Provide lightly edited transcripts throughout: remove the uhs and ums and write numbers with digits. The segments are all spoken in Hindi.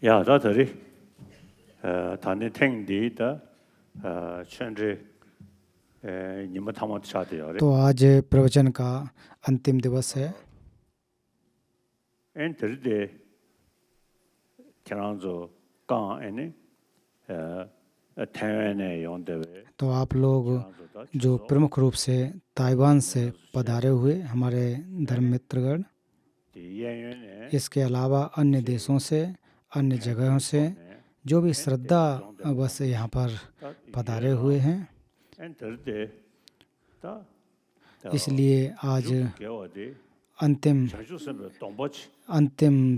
야, 다들이 단에 탱디다 천지 निम्न थामत चाहते हो तो आज प्रवचन का अंतिम दिवस है। इन तरह केरांजो कां एने थाईवान योंदे तो आप लोग जो प्रमुख रूप से ताइवान से पधारे हुए हमारे धर्म मित्रगण, इसके अलावा अन्य देशों से, अन्य जगहों से जो भी श्रद्धा बस यहाँ पर पधारे हुए हैं, इसलिए आज अंतिम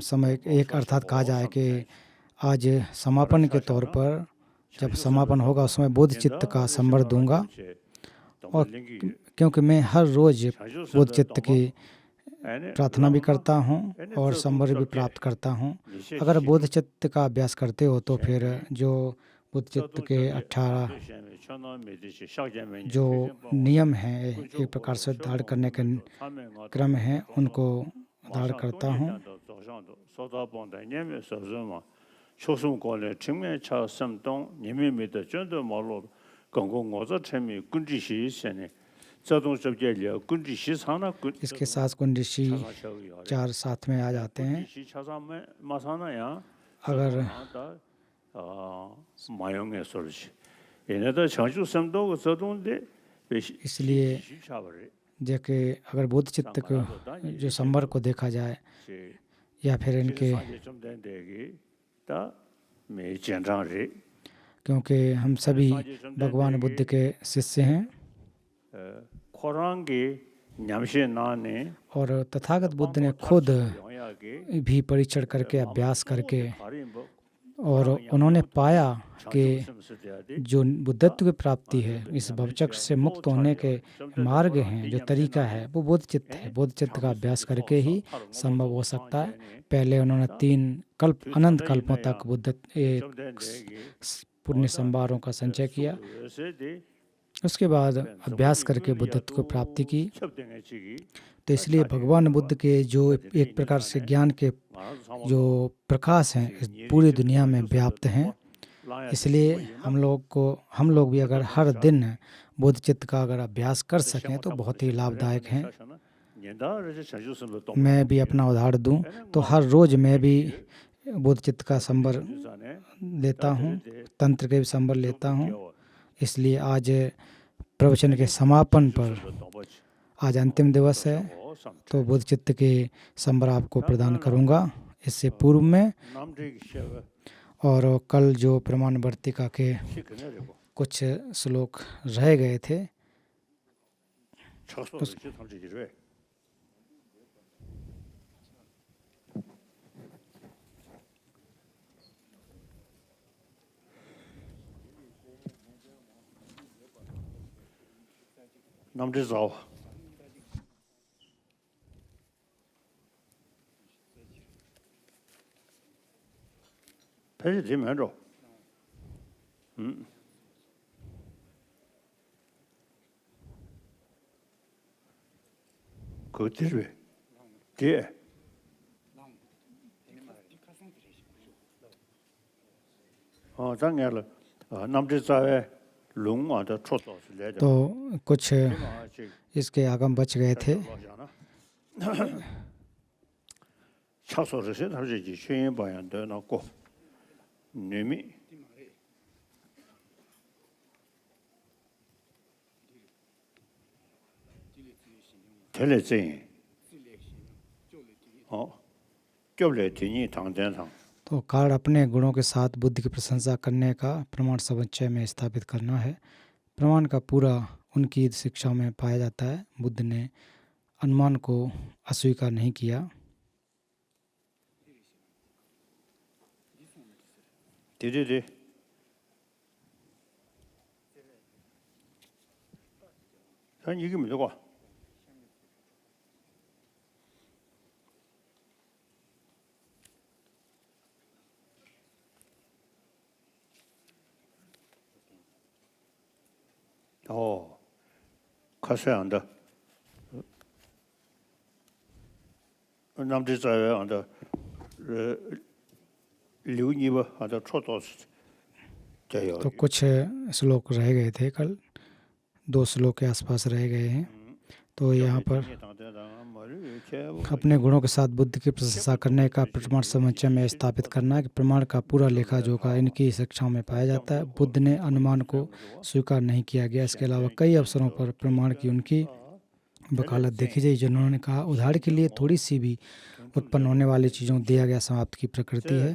समय एक अर्थात कहा जाए कि आज समापन के तौर पर जब समापन होगा उसमें बोध चित्त का संवर दूंगा। और क्योंकि मैं हर रोज़ बोध चित्त की प्रार्थना भी करता हूँ और संवर भी प्राप्त करता हूँ। अगर बोध चित्त का अभ्यास करते हो तो फिर जो बोध चित्त के 18 जो नियम हैं, एक प्रकार से धारण करने के क्रम हैं, उनको धारण करता हूँ। इसके साथ कुंडिशी 4 साथ में आ जाते हैं। अगर इसलिए जैसे अगर बोध चित्त को जो संवर को देखा जाए या फिर इनके, क्योंकि हम सभी भगवान बुद्ध के शिष्य हैं और तथागत बुद्ध ने खुद भी परीक्षण करके अभ्यास करके और उन्होंने पाया कि जो बुद्धत्व की प्राप्ति है, इस भवचक्र से मुक्त होने के मार्ग हैं, जो तरीका है वो बोध चित्त है। बोध चित्त का अभ्यास करके ही संभव हो सकता है। पहले उन्होंने 3 कल्प अनंत कल्पों तक बुद्ध पुण्य संभारों का संचय किया, उसके बाद अभ्यास करके बुद्धत्व को प्राप्ति की। तो इसलिए भगवान बुद्ध के जो एक प्रकार से ज्ञान के जो प्रकाश हैं इस पूरी दुनिया में व्याप्त हैं। इसलिए हम लोग भी अगर हर दिन बोध चित्त का अगर अभ्यास कर सकें तो बहुत ही लाभदायक हैं। मैं भी अपना उदाहरण दूं तो हर रोज़ मैं भी बोध चित्त का संवर लेता हूं, तंत्र के भी संवर लेता हूं। इसलिए आज प्रवचन के समापन पर आज अंतिम दिवस है तो बोध चित्त के संवर आपको प्रदान करूंगा इससे पूर्व में। और कल जो प्रमाण वर्तिका के कुछ श्लोक रह गए थे 남들 자오 패지 되면로 그들왜 제 장애를 남들 자에 롱와도 초도스 레데 तो कुछ इसके आगम बच गए थे। 차소르세 다르지 최인 방향도 넣고 님이 텔레진 교례 뒤니 당전상 तो कार्ड अपने गुणों के साथ बुद्धि की प्रशंसा करने का प्रमाण समुच्चय में स्थापित करना है। प्रमाण का पूरा उनकी शिक्षा में पाया जाता है। बुद्ध ने अनुमान को अस्वीकार नहीं किया। 디디디 전 이게 뭐고 가셔야 한다 남들 자에 한다 류니버 한다 초도스 자요 तो कुछ श्लोक रह गए थे, कल 2 श्लोक के आसपास रह गए हैं। तो यहाँ पर अपने गुणों के साथ बुद्धि की प्रशंसा करने का प्रमाण समुच्चय में स्थापित करना है कि प्रमाण का पूरा लेखा जोखा इनकी शिक्षाओं में पाया जाता है। बुद्ध ने अनुमान को स्वीकार नहीं किया गया। इसके अलावा कई अवसरों पर प्रमाण की उनकी वकालत देखी गई, जिन्होंने कहा उदाहरण के लिए थोड़ी सी भी उत्पन्न होने वाली चीज़ों दिया गया समाप्त की प्रकृति है।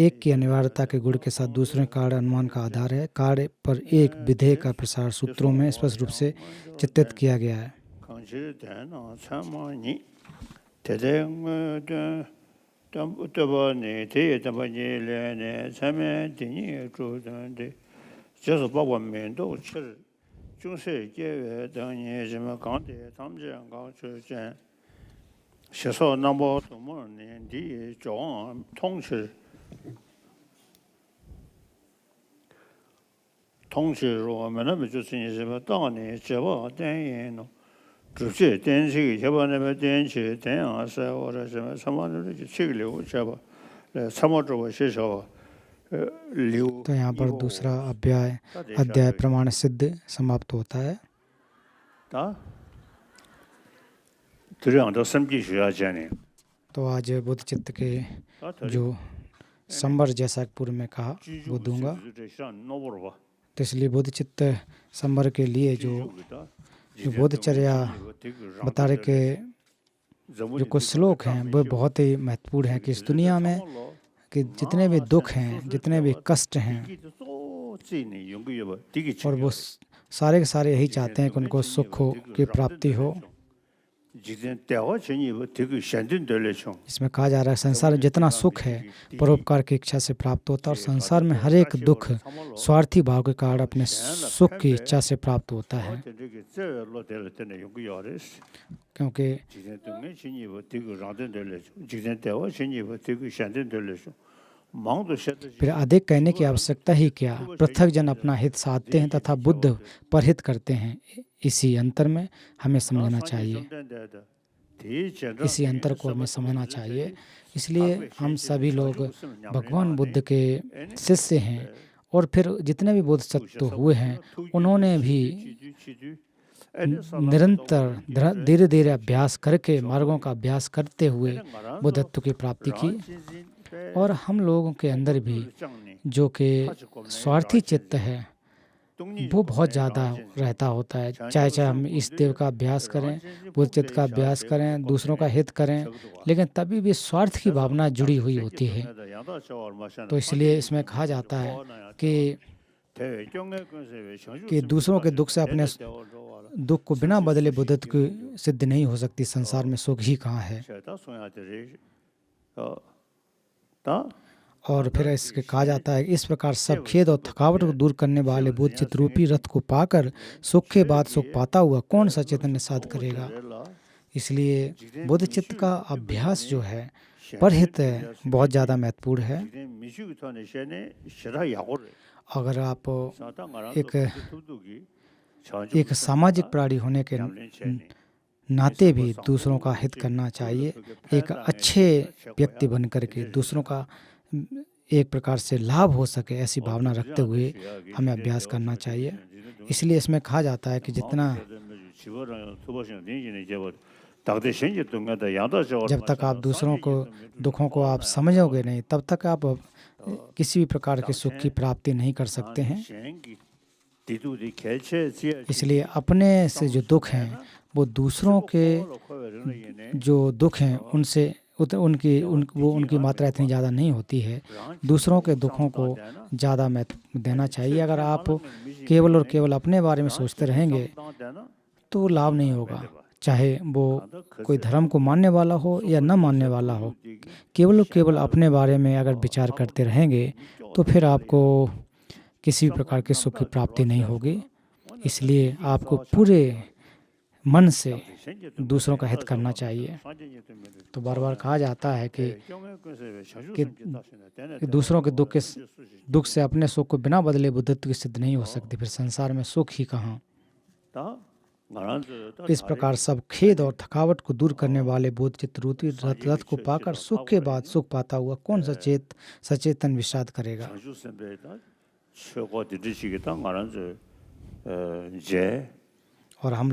एक की अनिवार्यता के गुण के साथ दूसरे कार्य अनुमान का आधार है। कार्य पर एक विधेय का प्रसार सूत्रों में स्पष्ट रूप से चित्रित किया गया है। तो यहाँ पर दूसरा अध्याय प्रमाण सिद्ध समाप्त होता है। तो आज बुद्ध चित्त के जो संवर जैसा पूर्व में कहा वो दूंगा। तो इसलिए बुद्ध चित्त संवर के लिए जो बोधचर्या बता रहे के जो कुछ श्लोक हैं वो बहुत ही महत्वपूर्ण है कि इस दुनिया में कि जितने भी दुख हैं, जितने भी कष्ट हैं, और वो सारे के सारे यही चाहते हैं कि उनको सुख की प्राप्ति हो। इसमें कहा जा रहा है संसार में जितना सुख है परोपकार की इच्छा से प्राप्त होता है, और संसार में हर एक दुख स्वार्थी भाव के कारण अपने सुख की इच्छा से प्राप्त होता है। क्योंकि फिर अधिक कहने की आवश्यकता ही क्या, पृथक जन अपना हित साधते हैं तथा बुद्ध परहित करते हैं। इसी अंतर में हमें समझना चाहिए, इसी अंतर को हमें समझना चाहिए। इसलिए हम सभी लोग भगवान बुद्ध के शिष्य हैं, और फिर जितने भी बोधिसत्व हुए हैं उन्होंने भी निरंतर धीरे धीरे अभ्यास करके, मार्गों का अभ्यास करते हुए बुद्धत्व की प्राप्ति की। और हम लोगों के अंदर भी जो कि स्वार्थी चित्त है वो बहुत ज़्यादा रहता होता है। चाहे हम इस देव का अभ्यास करें, बुद्ध चित्त का अभ्यास करें, दूसरों का हित करें, लेकिन तभी भी स्वार्थ की भावना जुड़ी हुई होती है। तो इसलिए इसमें कहा जाता है कि दूसरों के दुख से अपने दुख को बिना बदले बुद्धत्व की सिद्धि नहीं हो सकती। संसार में सुख ही कहाँ है। और फिर इसके कहा जाता है इस प्रकार सब खेद और थकावट को दूर करने वाले बोध चित्त रूपी रथ को पाकर सुख के बाद सुख पाता हुआ कौन सा चैतन्य साध करेगा। इसलिए बोध चित्त का अभ्यास जो है परहित बहुत ज़्यादा महत्वपूर्ण है। अगर आप एक सामाजिक प्राणी होने के नाते भी दूसरों का हित करना चाहिए, एक अच्छे व्यक्ति बन करके दूसरों का एक प्रकार से लाभ हो सके ऐसी भावना रखते हुए हमें अभ्यास करना चाहिए। इसलिए इसमें कहा जाता है कि जितना जब तक आप दूसरों को दुखों को आप समझोगे नहीं तब तक आप किसी भी प्रकार के सुख की प्राप्ति नहीं कर सकते हैं। इसलिए अपने से जो दुख हैं वो दूसरों के जो दुख हैं उनसे उनकी मात्रा इतनी ज़्यादा नहीं होती है। दूसरों के दुखों को ज़्यादा महत्व देना चाहिए। अगर आप केवल और केवल अपने बारे में सोचते रहेंगे तो लाभ नहीं होगा, चाहे वो कोई धर्म को मानने वाला हो या न मानने वाला हो। केवल और केवल अपने बारे में अगर विचार करते रहेंगे तो फिर आपको किसी भी प्रकार के सुख की प्राप्ति नहीं होगी। इसलिए आपको पूरे मन से दूसरों का हित करना चाहिए। तो बार बार कहा जाता है कि दूसरों के दुख से अपने सुख को बिना बदले बुद्धत्व की सिद्ध नहीं हो सकती, फिर संसार में सुख ही कहाँ। इस प्रकार सब खेद और थकावट को दूर करने वाले बोध चित्त रूपी रथ को पाकर सुख के बाद सुख पाता हुआ कौन सचेतन विषाद करेगा। और हम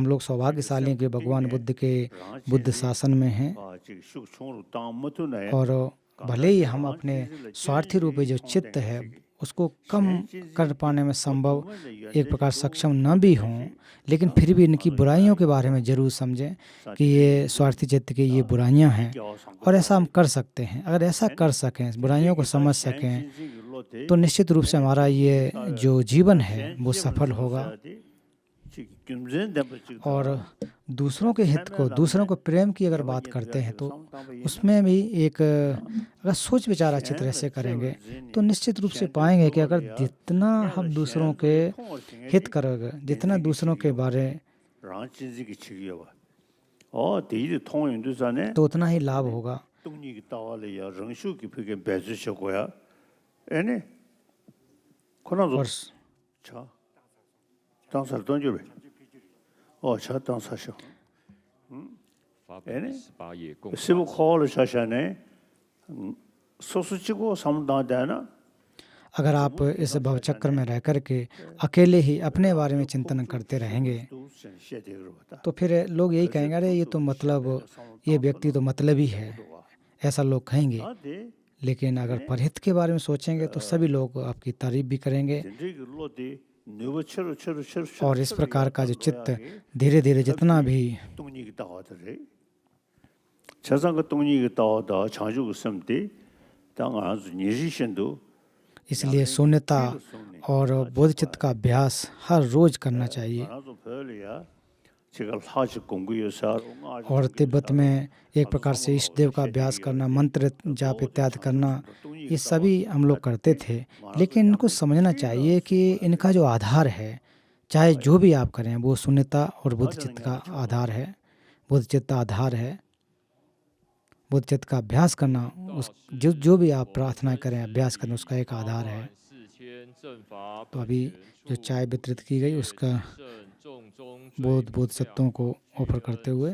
लोग सौभाग्यशाली के भगवान बुद्ध के बुद्ध शासन में हैं। और भले ही हम अपने स्वार्थी रूपी जो चित्त है उसको कम कर पाने में संभव एक प्रकार सक्षम न भी हों, लेकिन फिर भी इनकी बुराइयों के बारे में ज़रूर समझें कि ये स्वार्थी चित्त की ये बुराइयां हैं और ऐसा हम कर सकते हैं। अगर ऐसा कर सकें, बुराइयों को समझ सकें, तो निश्चित रूप से हमारा ये जो जीवन है वो सफल होगा। और दूसरों के हित को, दूसरों को प्रेम की अगर बात करते हैं तो उसमें भी एक अगर सोच विचार अच्छी तरह से करेंगे तो निश्चित रूप से पाएंगे कि अगर जितना हम दूसरों के हित करोगे, जितना दूसरों के बारे तो उतना ही लाभ होगा। अगर आप इस भवचक्र में रह कर के अकेले ही अपने बारे में चिंतन करते रहेंगे तो फिर लोग यही कहेंगे, अरे ये तो मतलब ये व्यक्ति तो मतलबी है, ऐसा लोग कहेंगे। लेकिन अगर परहित के बारे में सोचेंगे तो सभी लोग आपकी तारीफ भी करेंगे। और इस प्रकार का जो चित्त धीरे धीरे जितना भी इसलिए शून्यता और बोध चित्त का अभ्यास हर रोज करना चाहिए। और तिब्बत में एक प्रकार से इष्ट देव का अभ्यास करना, मंत्र जाप इत्यादि करना, ये सभी हम लोग करते थे। लेकिन इनको समझना चाहिए कि इनका जो आधार है, चाहे जो भी आप करें, वो शून्यता और बुद्ध चित्त का आधार है। बुद्ध चित्त आधार है। बुद्ध चित्त का अभ्यास करना, उस जो भी आप प्रार्थना करें, अभ्यास करें, उसका एक आधार है। तो अभी जो चाय वितरित की गई उसका बोध सत्यों को ऑफर करते हुए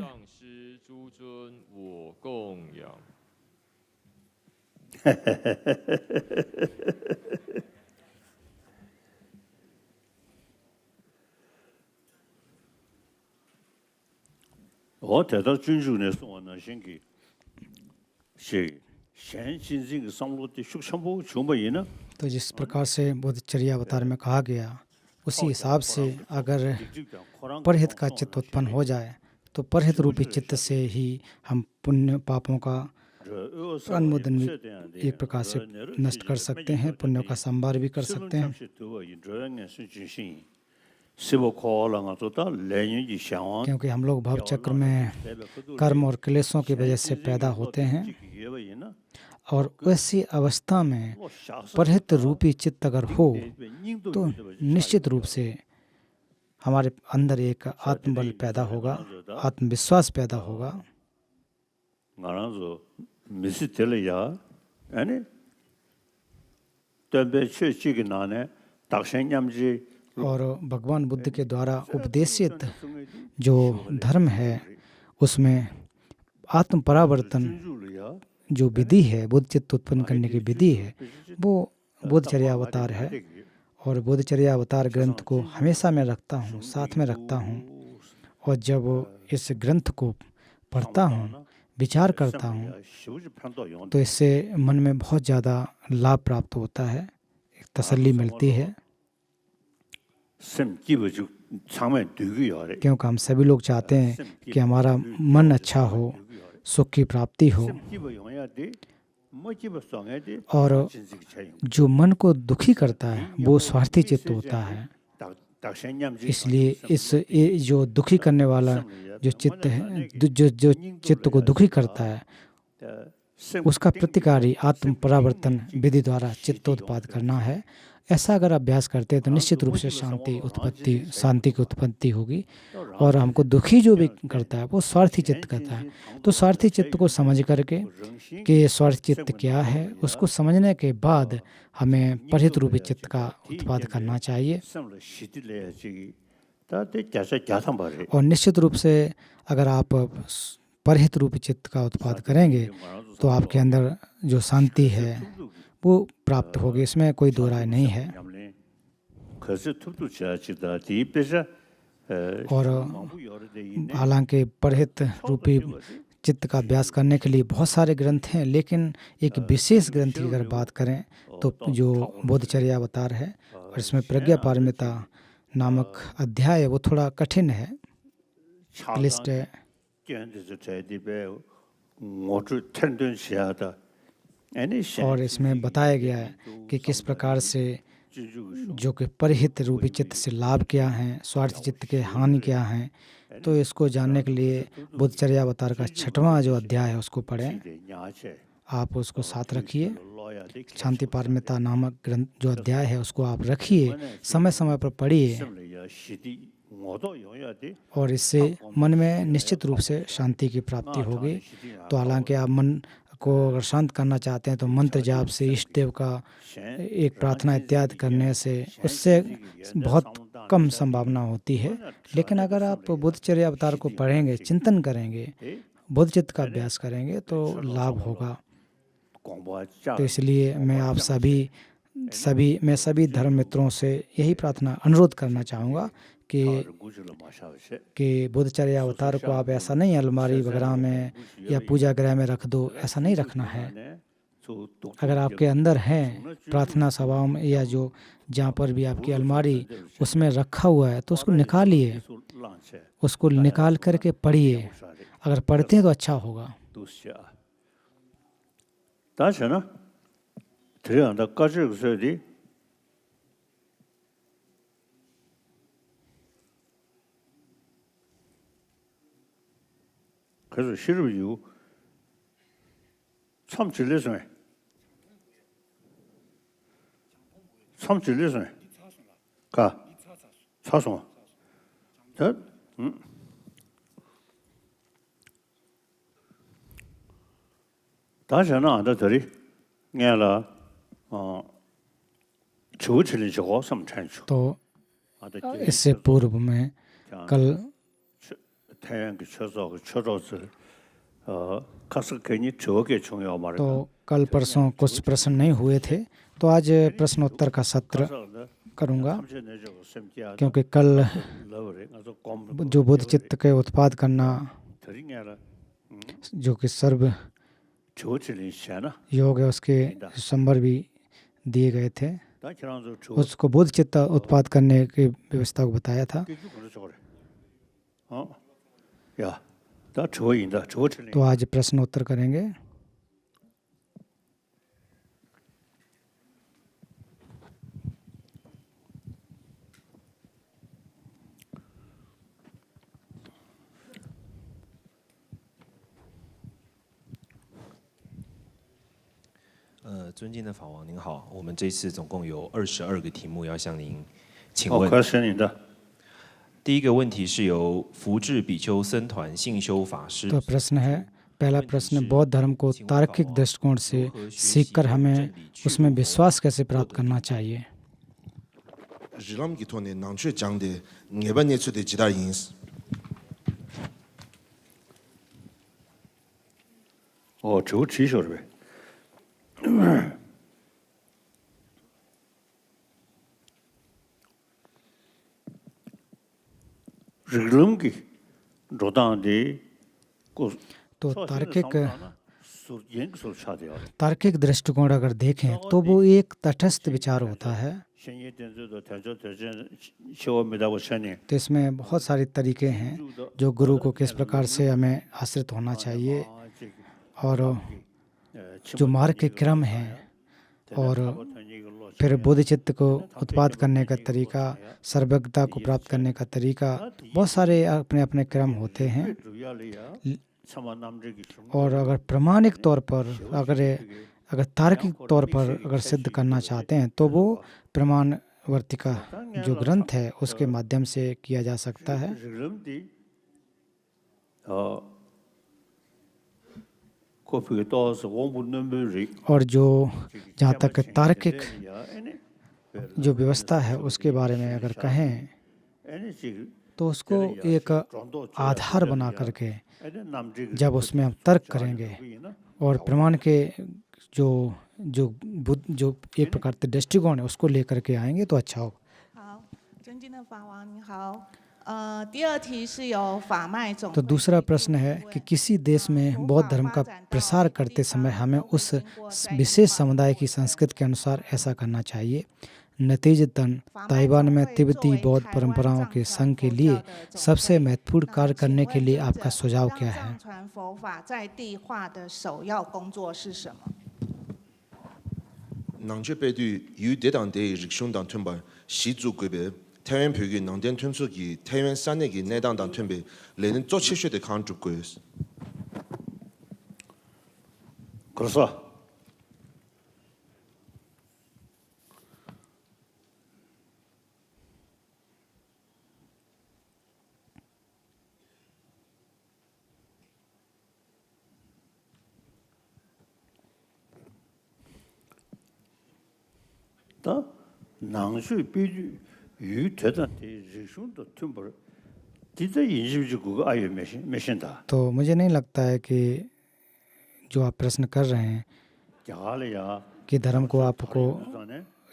तो जिस प्रकार से बोधचर्या अवतार में कहा गया, उसी हिसाब से अगर परहित का चित्त उत्पन्न हो जाए तो परहित रूपी चित्त से ही हम पुण्य पापों का अनुमोदन भी एक प्रकार से नष्ट कर सकते हैं, पुण्य का संभार भी कर सकते हैं। क्योंकि हम लोग भव चक्र में कर्म और क्लेशों की वजह से पैदा होते हैं और वैसी अवस्था में परहित रूपी चित्त अगर हो तो निश्चित रूप से हमारे अंदर एक आत्मबल पैदा होगा, आत्मविश्वास पैदा होगा। और भगवान बुद्ध के द्वारा उपदेशित जो धर्म है उसमें आत्म परावर्तन जो विधि है, बुद्ध चित्त उत्पन्न करने की विधि है, वो बोधचर्या अवतार है। और बोधचर्या अवतार ग्रंथ को हमेशा मैं रखता हूँ, साथ में रखता हूँ। और जब इस ग्रंथ को पढ़ता हूँ, विचार करता हूँ, तो इससे मन में बहुत ज़्यादा लाभ प्राप्त होता है, एक तसल्ली मिलती है। क्योंकि हम सभी लोग चाहते हैं कि हमारा मन अच्छा हो, सुख की प्राप्ति हो। और जो मन को दुखी करता है वो स्वार्थी चित्त होता है। इसलिए ये जो दुखी करने वाला जो चित्त है, जो चित्त को दुखी करता है, उसका प्रतिकारी आत्म परावर्तन विधि द्वारा चित्तोत्पाद करना है। ऐसा अगर अभ्यास करते हैं तो निश्चित रूप से शांति की उत्पत्ति होगी। और हमको दुखी जो भी करता है वो स्वार्थी चित्त करता है। तो स्वार्थी चित्त को समझ करके कि स्वार्थी चित्त क्या है, उसको समझने के बाद हमें परहित रूपी चित्त का उत्पाद करना चाहिए। और निश्चित रूप से अगर आप परहित रूपी चित्त का उत्पाद करेंगे तो आपके अंदर जो शांति है वो प्राप्त होगी, इसमें कोई दो राय नहीं है। और हालांकि परहित रूपी चित्त का अभ्यास करने के लिए बहुत सारे ग्रंथ हैं, लेकिन एक विशेष ग्रंथ की अगर बात करें तो जो बोधचर्या अवतार है, और इसमें प्रज्ञा पारमिता नामक अध्याय है, वो थोड़ा कठिन है, क्लिष्ट है। और इसमें बताया गया है कि किस प्रकार से जो कि परहित रूपी चित्त से लाभ क्या हैं, स्वार्थी चित्त के हानि क्या हैं। तो इसको जानने के लिए बोधचर्या अवतार का 6वां जो अध्याय है उसको पढ़ें, आप उसको साथ रखिए। शांति पारमिता नामक ग्रंथ जो अध्याय है उसको आप रखिए, समय समय पर पढ़िए, और इससे मन में निश्चित रूप से शांति की प्राप्ति होगी। तो हालांकि आप मन को अगर शांत करना चाहते हैं तो मंत्र जाप से, इष्ट देव का एक प्रार्थना इत्यादि करने से उससे बहुत कम संभावना होती है। लेकिन अगर आप बोधचर्या अवतार को पढ़ेंगे, चिंतन करेंगे, बोधचित्त का अभ्यास करेंगे तो लाभ होगा। तो इसलिए मैं आप सभी धर्म मित्रों से यही प्रार्थना अनुरोध करना चाहूँगा कि बोधचर्या अवतार को आप ऐसा नहीं अलमारी वगैरह में या पूजा गृह में रख दो, ऐसा नहीं रखना है। अगर आपके अंदर है प्रार्थना सभाओं में या जो जहाँ पर भी आपकी अलमारी उसमें रखा हुआ है तो उसको निकालिए, उसको निकाल करके पढ़िए। अगर पढ़ते हैं तो अच्छा होगा। 그래서 시르비유 참 질레서네. 참 질레서네. 가. 사송. 자. 다시는 안 되더리. 내가 조치를 저거 삼찬수. तो इससे पूर्व में कल तो कल परसों कुछ प्रश्न नहीं हुए थे, तो आज प्रश्नोत्तर का सत्र करूँगा। क्योंकि कल जो बुद्ध चित्त के उत्पाद करना जो कि सर्व योग है उसके संबर भी दिए गए थे, उसको बुद्ध चित्त उत्पाद करने की व्यवस्था को बताया था। तो आज प्रश्न उत्तर करेंगे। 尊敬的法王您好，我们这次总共有22个题目要向您请问。第一个问题是由福智比丘僧团信修法师。 तो प्रश्न है, पहला प्रश्न, बौद्ध धर्म को तार्किक दृष्टिकोण से सीखकर हमें उसमें विश्वास कैसे प्राप्त करना चाहिए। Rilam ki tone nangchue jangde ngeba netsu de jidar yins. 저 지셔를 왜? रिगलम की रोदां दे को तो तार्किक दृष्टिकोण अगर देखें तो वो एक तटस्थ विचार होता है। तो इसमें बहुत सारे तरीके हैं जो गुरु को किस प्रकार से हमें आश्रित होना चाहिए और जो मार्ग के क्रम हैं और फिर बोधिचित्त को उत्पाद करने का तरीका, सर्वज्ञता को प्राप्त करने का तरीका, बहुत सारे अपने अपने क्रम होते हैं। और अगर प्रमाणिक तौर पर अगर तार्किक तौर पर अगर सिद्ध करना चाहते हैं तो वो प्रमाणवर्ती का जो ग्रंथ है उसके माध्यम से किया जा सकता है। और जो जहाँ तक तार्किक जो व्यवस्था है उसके बारे में अगर कहें तो उसको एक आधार बना करके जब उसमें हम तर्क करेंगे और प्रमाण के जो एक प्रकार से दृष्टिकोण है उसको लेकर के आएंगे तो अच्छा होगा। तो दूसरा प्रश्न है कि किसी देश में बौद्ध धर्म का प्रसार करते समय हमें उस विशेष समुदाय की संस्कृति के अनुसार ऐसा करना चाहिए। नतीजतन ताइवान में तिब्बती बौद्ध परंपराओं के संघ के लिए सबसे महत्वपूर्ण कार्य करने के लिए आपका सुझाव क्या है। 태원 표기 낭된 튼수기 태원 산내기 내당당 튼배 레는 쪼치슈데 강주고스. 그래서 또 낭수 비주 तो मुझे नहीं लगता है कि जो आप प्रश्न कर रहे हैं कि धर्म को आपको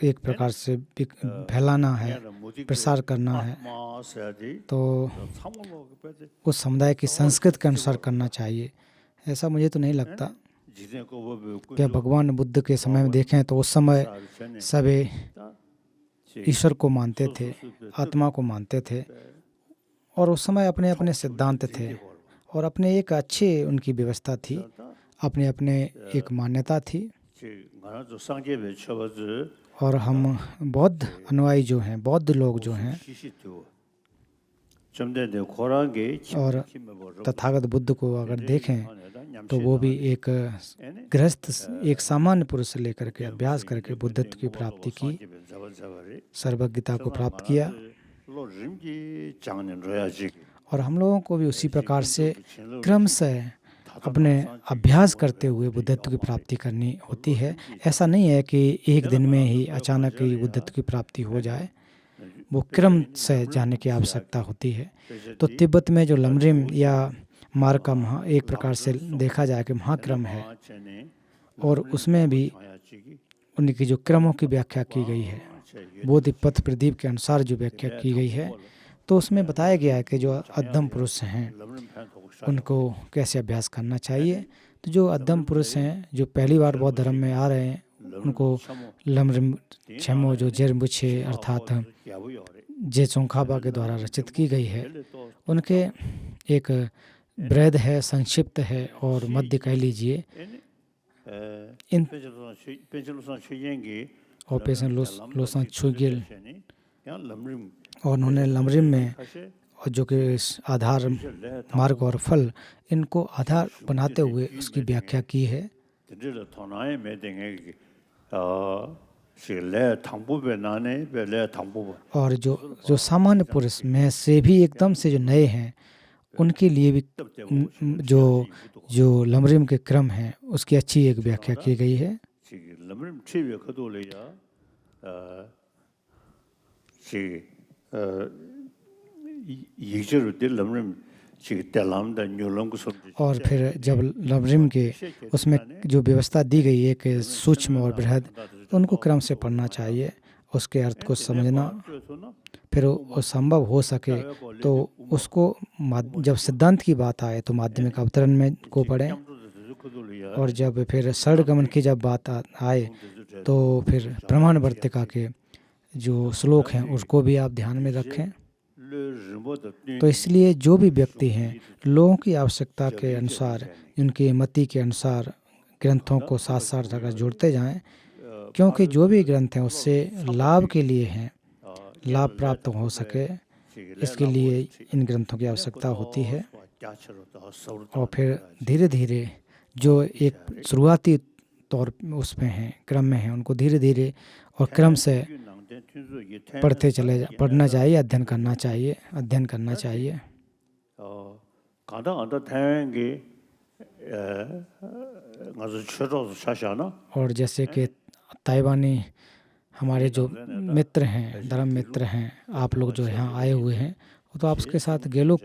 एक प्रकार से फैलाना है, प्रसार करना है, तो उस समुदाय की संस्कृति के अनुसार करना चाहिए, ऐसा मुझे तो नहीं लगता। क्या भगवान बुद्ध के समय में देखें तो उस समय सभी ईश्वर को मानते थे, आत्मा को मानते थे और उस समय अपने अपने सिद्धांत थे और अपने एक अच्छी उनकी व्यवस्था थी, अपने अपने एक मान्यता थी। और हम बौद्ध अनुयायी जो हैं, बौद्ध लोग जो हैं और तथागत बुद्ध को अगर देखें तो वो भी एक गृहस्थ, एक सामान्य पुरुष से लेकर के अभ्यास करके बुद्धत्व की प्राप्ति की, सर्वज्ञता को प्राप्त किया। और हम लोगों को भी उसी प्रकार से क्रम से अपने अभ्यास करते हुए बुद्धत्व की प्राप्ति करनी होती है। ऐसा नहीं है कि एक दिन में ही अचानक ही बुद्धत्व की प्राप्ति हो जाए, वो क्रम से जाने की आवश्यकता होती है। तो तिब्बत में जो लमरिम या मार्ग का एक प्रकार से देखा जाए कि महाक्रम है और उसमें भी उनकी जो क्रमों की व्याख्या की गई है, बोधि पथ प्रदीप के अनुसार जो व्याख्या की गई है, तो उसमें बताया गया है कि जो अद्धम पुरुष हैं उनको कैसे अभ्यास करना चाहिए। तो जो अद्धम पुरुष हैं जो पहली बार बौद्ध धर्म में आ रहे हैं उनको लमरिम छेमो जो जेरमुछे अर्थात जे चोंखाबा के द्वारा रचित की गई है, उनके एक बृहद है, संक्षिप्त है और मध्य कह लीजिए। इन ऑपरेशन लोसान छुगिल और उन्होंने लमरिम में और जो कि आधार मार्ग और फल इनको आधार बनाते हुए उसकी व्याख्या की है। और जो सामान्य पुरुष में से भी एकदम से जो नए हैं उनके लिए भी जो लमरिम के क्रम है उसकी अच्छी एक व्याख्या की गई है। और फिर जब लमरिम के उसमें जो व्यवस्था दी गई एक सूक्ष्म और बृहद, तो उनको क्रम से पढ़ना चाहिए, उसके अर्थ को समझना, फिर वो संभव हो सके तो उसको जब सिद्धांत की बात आए तो माध्यमिक अवतरण में को पढ़ें, और जब फिर सरगमन की जब बात आए तो फिर प्रमाण वर्तिका के जो श्लोक हैं उसको भी आप ध्यान में रखें। तो इसलिए जो भी व्यक्ति हैं लोगों की आवश्यकता के अनुसार, उनकी मति के अनुसार ग्रंथों को साथ साथ अगर जोड़ते जाएं, क्योंकि जो भी ग्रंथ हैं उससे लाभ के लिए हैं, लाभ प्राप्त हो सके इसके लिए इन ग्रंथों की आवश्यकता होती है। और फिर धीरे धीरे जो एक शुरुआती तौर उसमें हैं, क्रम में हैं, उनको धीरे धीरे और क्रम से पढ़ना चाहिए, अध्ययन करना चाहिए। और जैसे कि ताइवानी हमारे जो मित्र हैं, धर्म मित्र हैं, आप लोग जो यहाँ आए हुए हैं, तो आपके साथ गेलुक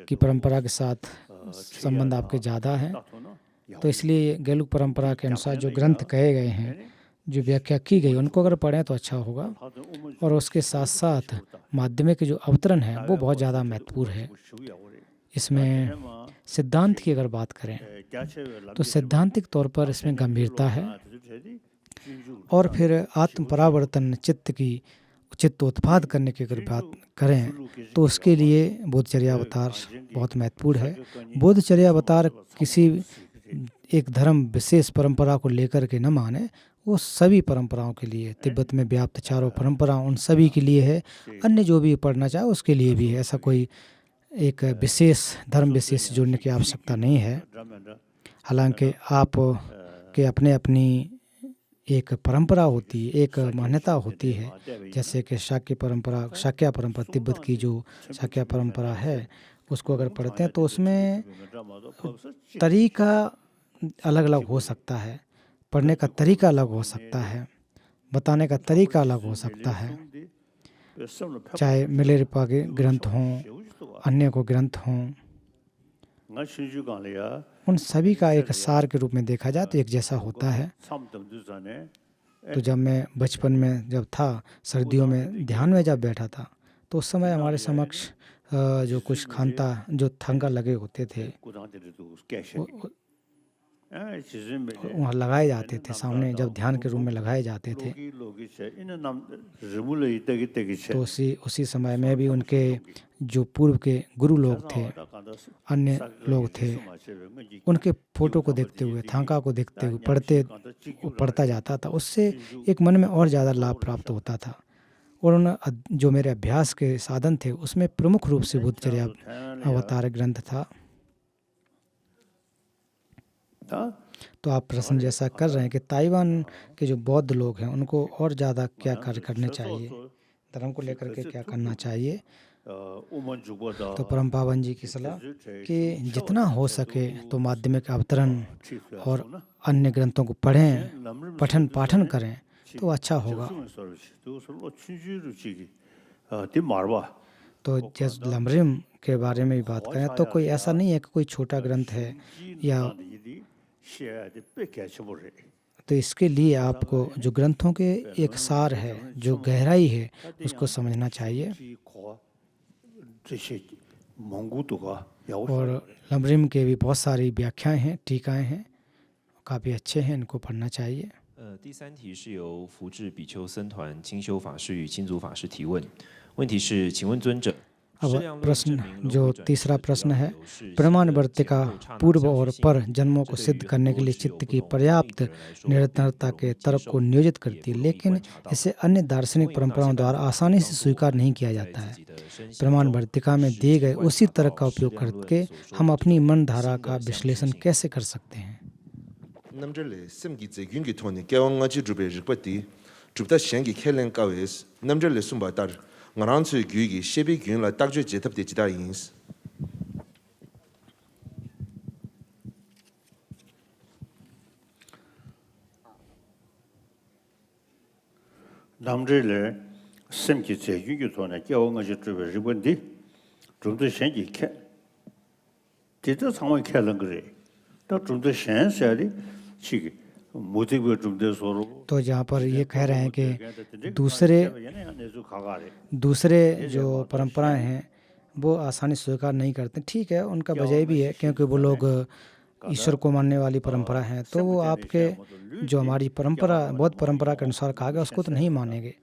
की परंपरा के साथ संबंध आपके ज़्यादा हैं, तो इसलिए गेलुक परंपरा के अनुसार जो ग्रंथ कहे गए हैं, जो व्याख्या की गई, उनको अगर पढ़ें तो अच्छा होगा। और उसके साथ साथ माध्यमिक जो अवतरण है वो बहुत ज़्यादा महत्वपूर्ण है। इसमें सिद्धांत की अगर बात करें तो सैद्धांतिक तौर पर इसमें गंभीरता है। और फिर आत्म परावर्तन चित्त उत्पाद करने की अगर बात करें तो उसके लिए बोधचर्यावतार बहुत महत्वपूर्ण है। बोधचर्यावतार किसी एक धर्म विशेष परंपरा को लेकर के न माने, वो सभी परंपराओं के लिए, तिब्बत में व्याप्त चारों परंपरा उन सभी के लिए है, अन्य जो भी पढ़ना चाहे उसके लिए भी है। ऐसा कोई एक विशेष धर्म विशेष से जोड़ने की आवश्यकता नहीं है। हालांकि आप के अपनी एक परंपरा होती है, एक मान्यता होती है, जैसे कि शाक्य परंपरा तिब्बत की जो शाक्य परंपरा है उसको अगर पढ़ते हैं तो उसमें तरीका अलग अलग हो सकता है, पढ़ने का तरीका अलग हो सकता है, बताने का तरीका अलग हो सकता है। चाहे मिलेरिपा के ग्रंथ हों, अन्य को ग्रंथ हों, उन सभी का एक सार के रूप में देखा जाए तो एक जैसा होता है। तो जब मैं बचपन में जब था, सर्दियों में ध्यान में जब बैठा था तो उस समय हमारे समक्ष जो कुछ जो थंगा लगे होते थे वहाँ लगाए जाते थे, सामने जब ध्यान के रूम में लगाए जाते थे। तो उसी समय में भी उनके जो पूर्व के गुरु लोग थे, अन्य लोग थे, उनके फोटो को देखते हुए, थांका को देखते हुए पढ़ता जाता था। उससे एक मन में और ज़्यादा लाभ प्राप्त होता था। और जो मेरे अभ्यास के साधन थे उसमें प्रमुख रूप से बोधचर्या अवतार ग्रंथ था। तो आप प्रश्न जैसा कर रहे हैं कि ताइवान के जो बौद्ध लोग हैं उनको और ज़्यादा क्या कार्य करने चाहिए, धर्म को लेकर के क्या करना चाहिए, तो परम पावन जी की सलाह कि जितना हो सके तो माध्यमिक अवतरण और अन्य ग्रंथों को पठन पाठन करें तो अच्छा होगा। तो जैसे लमरिम के बारे में भी बात करें तो कोई ऐसा नहीं है कि कोई छोटा ग्रंथ है या, तो इसके लिए आपको जो ग्रंथों के एक सार है, जो गहराई है, उसको समझना चाहिए। और लमरिम के भी बहुत सारी व्याख्याएं हैं, टीकाएं हैं, काफ़ी अच्छे हैं, इनको पढ़ना चाहिए। 第三题是由福智比丘僧团清修法师与清祖法师提问，问题是：请问尊者， अब प्रश्न जो तीसरा प्रश्न है, प्रमाण वर्तिका पूर्व और पर जन्मों को सिद्ध करने के लिए चित्त की पर्याप्त निरंतरता के तर्क को नियोजित करती है, लेकिन इसे अन्य दार्शनिक परंपराओं द्वारा आसानी से स्वीकार नहीं किया जाता है। प्रमाण वर्तिका में दिए गए उसी तर्क का उपयोग करके हम अपनी मन धारा का विश्लेषण कैसे कर सकते हैं? 남절레 셈기 제균기 토니 개왕아지 주베 르버디 주다 시행기 켈렌 까웨스 남절레 숨바다 ngaransu gyugi shebi gyun la takje jetap de jida yins 남들레 셈기 제규규 돈에 겨우가지 주베 리본디 좀더 생기 캐 제도 상황 캐는 그래 또 좀더 센서리 지기 모티브 좀더 서로 तो जहाँ पर ये कह रहे हैं कि दूसरे जो परंपराएं हैं वो आसानी स्वीकार नहीं करते। ठीक है, उनका वजह भी है क्योंकि वो लोग ईश्वर को मानने वाली परंपरा है, तो वो आपके जो हमारी परंपरा बौद्ध परंपरा के अनुसार कहा गया उसको तो नहीं मानेंगे।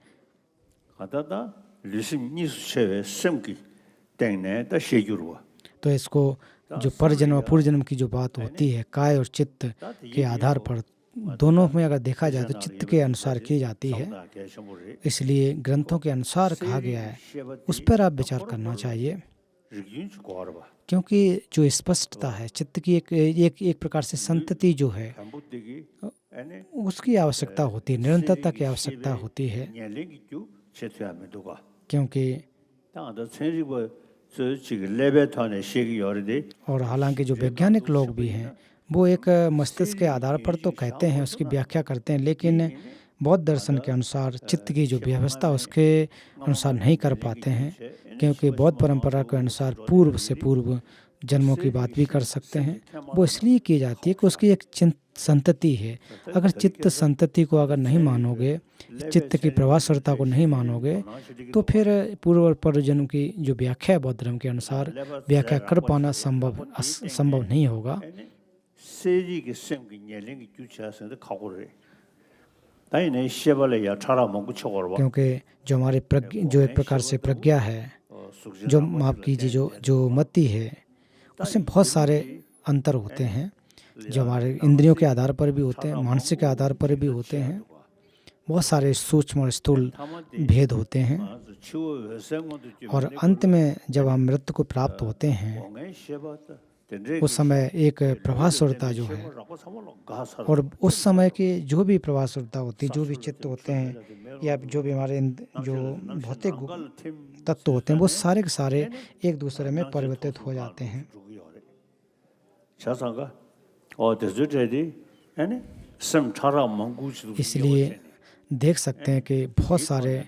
तो इसको जो परजन्म पूर्व जन्म की जो बात होती है काय और चित्त के आधार पर दोनों में अगर देखा जाए तो चित्त के अनुसार की जाती है, इसलिए ग्रंथों के अनुसार कहा गया है, उस पर आप विचार करना चाहिए। क्योंकि जो स्पष्टता है चित्त की एक प्रकार से संतति जो है उसकी आवश्यकता होती है, निरंतरता की आवश्यकता होती है। क्योंकि और हालांकि जो वैज्ञानिक लोग भी हैं वो एक मस्तिष्क के आधार पर तो कहते हैं, उसकी व्याख्या करते हैं, लेकिन बौद्ध दर्शन के अनुसार चित्त की जो व्यवस्था उसके अनुसार नहीं कर पाते हैं, क्योंकि बौद्ध परंपरा के अनुसार पूर्व से पूर्व जन्मों की बात भी कर सकते हैं। वो इसलिए की जाती है कि उसकी एक संतति है। अगर चित्त संतति को अगर नहीं मानोगे, चित्त की प्रवासरता को नहीं मानोगे, तो फिर पूर्व और पूर्व जन्म की जो व्याख्या है बौद्ध धर्म के अनुसार व्याख्या कर पाना संभव नहीं होगा। क्योंकि जो हमारे जो एक प्रकार से प्रज्ञा है, जो माफ कीजिए जो मति है, उसमें बहुत सारे अंतर होते हैं, जो हमारे इंद्रियों के आधार पर भी होते हैं, मानसिक के आधार पर भी होते हैं, बहुत सारे सूक्ष्म और स्थूल भेद होते हैं। और अंत में जब हम मृत्यु को प्राप्त होते हैं उस समय एक प्रभासुरता जो है, और उस समय की जो भी प्रभासुरता होती है, जो भी चित्त होते हैं या जो भी हमारे जो भौतिक तत्व होते हैं, वो सारे के सारे एक दूसरे में परिवर्तित हो जाते हैं। इसलिए देख सकते हैं कि बहुत सारे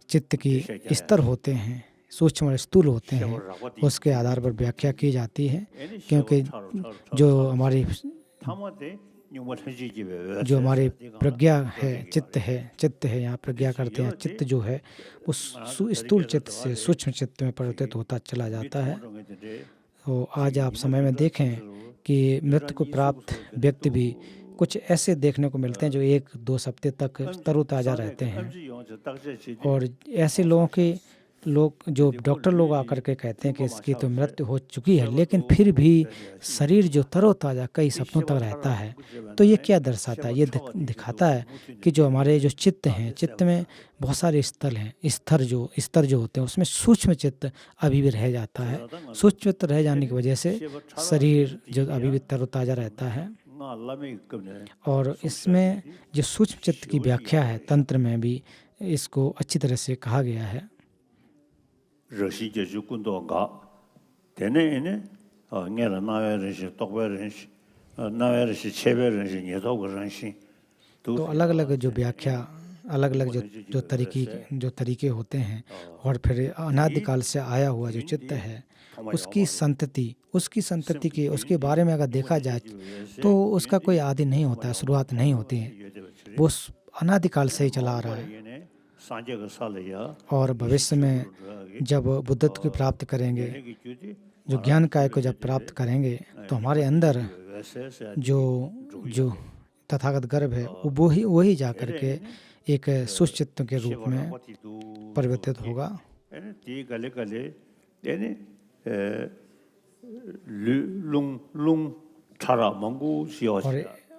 चित्त की स्तर होते हैं, सूक्ष्म और स्थूल होते हैं, उसके आधार पर व्याख्या की जाती है। क्योंकि जो हमारी प्रज्ञा है, चित्त है, यहाँ प्रज्ञा करते हैं, चित्त जो है उस स्थूल चित्त से सूक्ष्म चित्त में परिवर्तित होता चला जाता है। तो आज आप समय में देखें कि मृत्यु को प्राप्त व्यक्ति भी कुछ ऐसे देखने को मिलते हैं जो 1-2 हफ्ते तक तरोताज़ा रहते हैं, और ऐसे लोग जो डॉक्टर लोग आकर के कहते हैं कि इसकी तो मृत्यु हो चुकी है, लेकिन फिर भी शरीर जो तरोताज़ा कई हफ्तों तक रहता है। तो ये क्या दर्शाता है? ये दिखाता है कि जो हमारे जो चित्त हैं, चित्त में बहुत सारे स्तर जो होते हैं, उसमें सूक्ष्म चित्त अभी भी रह जाता है। सूक्ष्म चित्त रह जाने की वजह से शरीर जो अभी भी तरोताज़ा रहता है। और इसमें जो सूक्ष्म चित्त की व्याख्या है तंत्र में भी इसको अच्छी तरह से कहा गया है। तो अलग अलग जो व्याख्या, अलग अलग जो तरीके होते हैं, और फिर अनादिकाल से आया हुआ जो चित्त है उसकी संतति की उसके बारे में अगर देखा जाए तो उसका कोई आदि नहीं होता है, शुरुआत नहीं होती है, वो अनादिकाल से ही चला आ रहा है। और भविष्य में जब बुद्धत्व की प्राप्त करेंगे, जो ज्ञान काय को जब प्राप्त करेंगे, तो हमारे अंदर जो तथागत गर्भ है वही जा कर के एक सुचित्त के रूप में परिवर्तित होगा।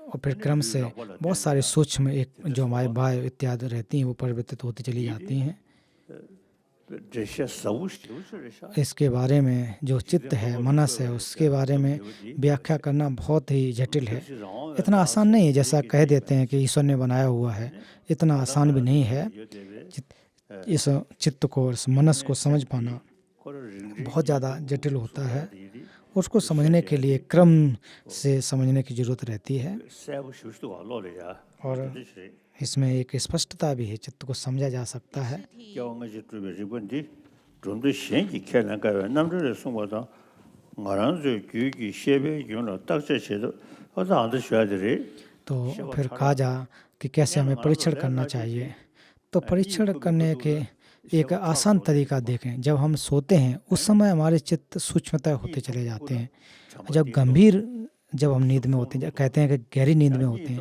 और फिर क्रम से बहुत सारे सूक्ष्म जो हमारे वायु इत्यादि रहती हैं वो परिवर्तित होती चली जाती हैं। इसके बारे में जो चित्त है, मनस है, उसके बारे में व्याख्या करना बहुत ही जटिल है। इतना आसान नहीं है जैसा कह देते हैं कि ईश्वर ने बनाया हुआ है, इतना आसान भी नहीं है। इस चित्त को, इस मनस को समझ पाना बहुत ज़्यादा जटिल होता है। उसको समझने के लिए क्रम से समझने की ज़रूरत रहती है और इसमें एक स्पष्टता भी है, चित्त को समझा जा सकता है। तो फिर कहा जा कि कैसे हमें परीक्षण करना चाहिए। तो परीक्षण करने के एक आसान तरीका देखें। जब हम सोते हैं उस समय हमारे चित्त सूक्ष्मता होते चले जाते हैं। जब हम नींद में होते हैं, कहते हैं कि गहरी नींद में होते हैं,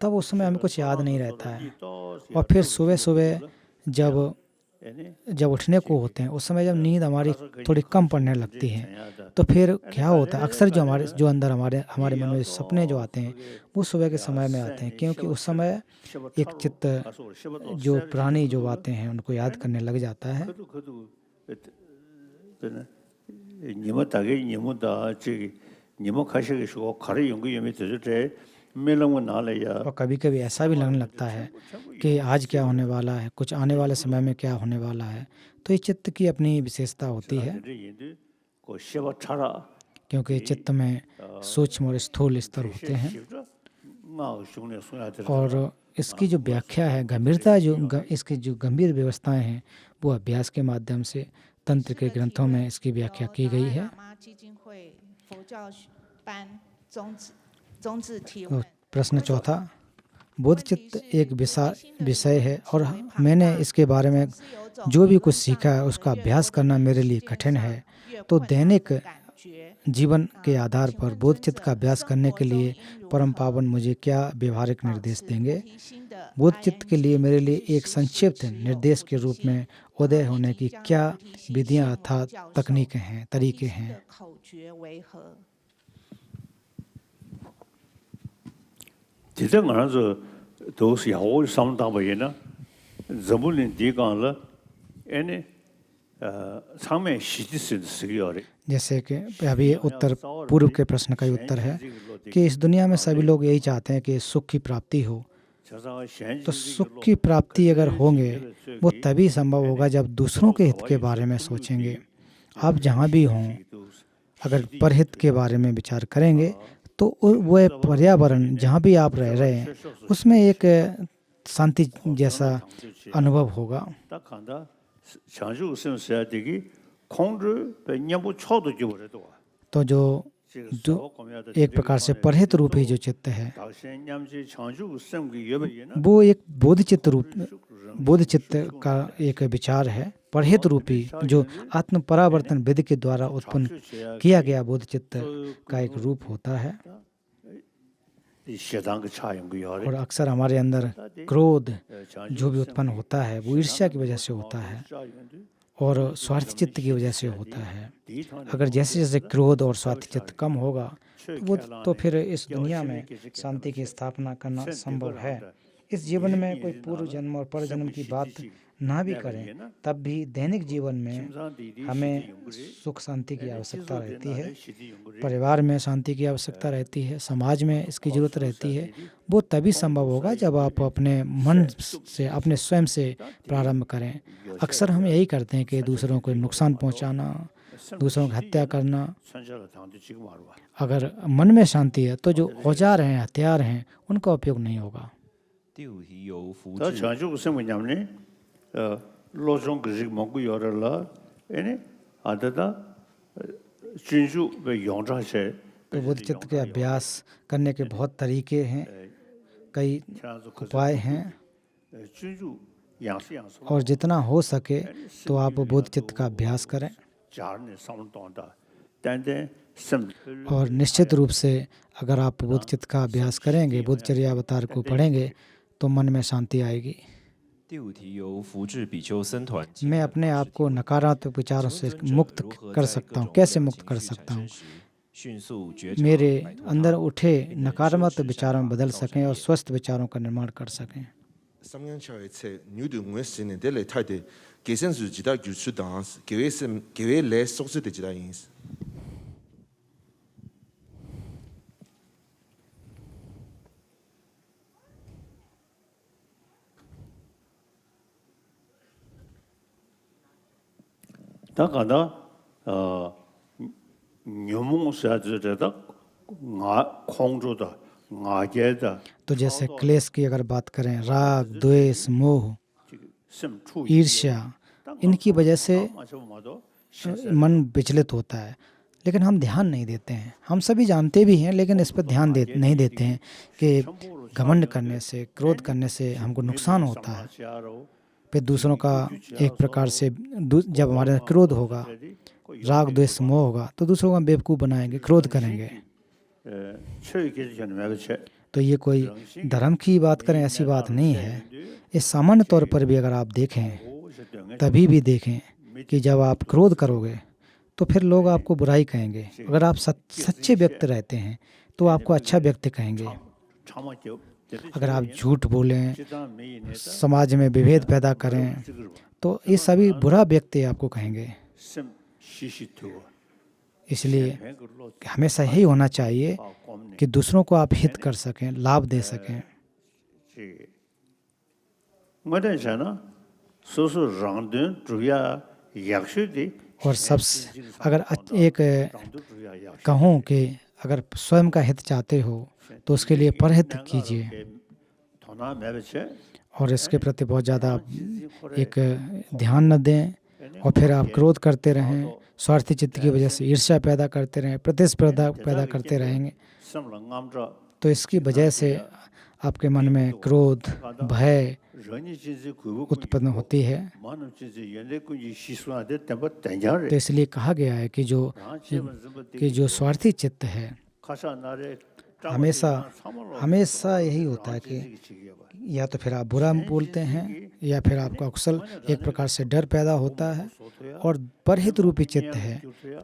तब उस समय हमें कुछ याद नहीं रहता है। और फिर सुबह सुबह जब उठने को होते हैं, उस समय जब नींद हमारी थोड़ी कम पड़ने लगती है, तो फिर क्या होता है, अक्सर जो अंदर हमारे मन में सपने जो आते हैं वो सुबह के समय में आते हैं, क्योंकि उस समय एक चित्त जो पुरानी जो बातें हैं उनको याद करने लग जाता है। और कभी कभी ऐसा भी लगने लगता है कि आज क्या होने वाला है, कुछ आने वाले समय में क्या होने वाला है। तो ये चित्त की अपनी विशेषता होती है, क्योंकि चित्त में सूक्ष्म और स्थूल स्तर होते हैं। और इसकी जो व्याख्या है, गंभीरता, इसकी जो गंभीर व्यवस्थाएं हैं, वो अभ्यास के माध्यम से तंत्र के ग्रंथों में इसकी व्याख्या की गई है। तो प्रश्न चौथा, बोध चित्त एक विषय है और मैंने इसके बारे में जो भी कुछ सीखा है उसका अभ्यास करना मेरे लिए कठिन है। तो दैनिक जीवन के आधार पर बोध चित्त का अभ्यास करने के लिए परम पावन मुझे क्या व्यवहारिक निर्देश देंगे? बोध चित्त के लिए मेरे लिए एक संक्षिप्त निर्देश के रूप में उदय होने की क्या विधियां अर्थात तकनीकें हैं, तरीके हैं? जैसे कि अभी उत्तर पूर्व के प्रश्न का ही उत्तर है कि इस दुनिया में सभी लोग यही चाहते हैं कि सुख की प्राप्ति हो। तो सुख की प्राप्ति अगर होंगे वो तभी संभव होगा जब दूसरों के हित के बारे में सोचेंगे। आप जहाँ भी हों, अगर परहित के बारे में विचार करेंगे तो वह पर्यावरण जहाँ भी आप रह रहे हैं उसमें एक शांति जैसा अनुभव होगा। तो जो एक प्रकार से परहित रूपी जो चित्त है वो एक बोध चित्त का एक विचार है। परहित रूपी जो आत्म परावर्तन विधि के द्वारा उत्पन्न किया गया बोध चित्त का एक रूप होता है। और अक्सर हमारे अंदर क्रोध जो भी उत्पन्न होता है वो ईर्ष्या की वजह से होता है और स्वार्थी चित्त की वजह से होता है। अगर जैसे जैसे क्रोध और स्वार्थी चित्त कम होगा तो फिर इस दुनिया में शांति की स्थापना करना संभव है। इस जीवन में कोई पूर्व जन्म और पर जन्म की बात ना भी करें, तब भी दैनिक जीवन में हमें सुख शांति की आवश्यकता रहती है, परिवार में शांति की आवश्यकता रहती है, समाज में इसकी ज़रूरत रहती है। वो तभी संभव होगा जब आप अपने मन से, अपने स्वयं से प्रारंभ करें। अक्सर हम यही करते हैं कि दूसरों को नुकसान पहुंचाना, दूसरों की हत्या करना। अगर मन में शांति है तो जो औजार हैं, हथियार हैं, उनका उपयोग नहीं होगा। तो बुद्ध चित्त के अभ्यास करने के बहुत तरीके हैं, कई उपाय हैं और जितना हो सके तो आप बुद्ध चित्त का अभ्यास करें। और निश्चित रूप से अगर आप बुद्ध चित्त का अभ्यास करेंगे, बुद्धचर्या अवतार को पढ़ेंगे, तो मन में शांति आएगी। मैं अपने आप को नकारात्मक विचारों से मुक्त कर सकता हूँ। कैसे मुक्त कर सकता हूँ? मेरे अंदर उठे नकारात्मक विचारों में बदल सकें और स्वस्थ विचारों का निर्माण कर सकें। 삼년 차에 체 뉴드 응외스는 데레 타데 계산수 지다 규수 당스 계획 내 속수 되지다 인스 다가다 녀몽사즈다 나 공조다 나게다 तो जैसे क्लेश की अगर बात करें, राग, द्वेष, मोह, ईर्ष्या, इनकी वजह से मन विचलित होता है, लेकिन हम ध्यान नहीं देते हैं। हम सभी जानते भी हैं, लेकिन इस पर ध्यान नहीं देते हैं कि घमंड करने से, क्रोध करने से हमको नुकसान होता है। फिर दूसरों का एक प्रकार से जब हमारे अंदर क्रोध होगा, राग द्वेष मोह होगा, तो दूसरों को हम बेवकूफ़ बनाएंगे, क्रोध करेंगे। तो ये कोई धर्म की बात करें ऐसी बात नहीं है। इस सामान्य तौर पर भी अगर आप देखें, तभी भी देखें कि जब आप क्रोध करोगे तो फिर लोग आपको बुराई कहेंगे। अगर आप सच्चे व्यक्ति रहते हैं तो आपको अच्छा व्यक्ति कहेंगे। अगर आप झूठ बोलें, समाज में विभेद पैदा करें, तो ये सभी बुरा व्यक्ति आपको कहेंगे। इसलिए हमेशा यही होना चाहिए कि दूसरों को आप हित कर सकें, लाभ दे सकें। और सबसे अगर एक कहूँ कि अगर स्वयं का हित चाहते हो तो उसके लिए परहित कीजिए और इसके प्रति बहुत ज़्यादा एक ध्यान न दें, और फिर आप क्रोध करते रहें, स्वार्थी चित्त की वजह से ईर्ष्या पैदा करते रहें, प्रतिस्पर्धा पैदा करते रहेंगे, तो इसकी वजह से आपके मन में क्रोध, भय उत्पन्न होती है। तो इसलिए कहा गया है कि जो स्वार्थी चित्त है, हमेशा यही होता है कि या तो फिर आप बुरा बोलते हैं या फिर आपका अकुशल एक प्रकार से डर पैदा होता है। और परहित रूपी चित्त है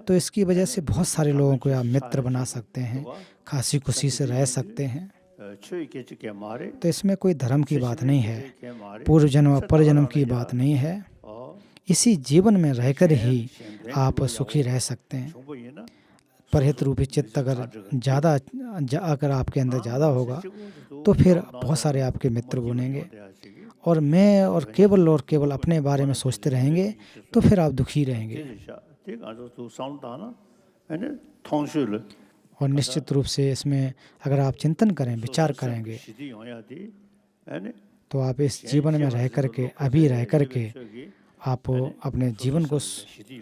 तो इसकी वजह से बहुत सारे लोगों को आप मित्र बना सकते हैं, हंसी खुशी से रह सकते हैं। तो इसमें कोई धर्म की बात नहीं है, पूर्व जन्म और परजन्म की बात नहीं है। इसी जीवन में रहकर ही आप सुखी रह सकते हैं। परहित रूपी चित्त अगर आपके अंदर ज़्यादा होगा तो फिर बहुत सारे आपके मित्र बनेंगे, और मैं और केवल अपने बारे में सोचते रहेंगे तो फिर आप दुखी रहेंगे। और निश्चित रूप से इसमें अगर आप चिंतन करें, विचार करेंगे, तो आप इस जीवन में रह करके आप अपने जीवन को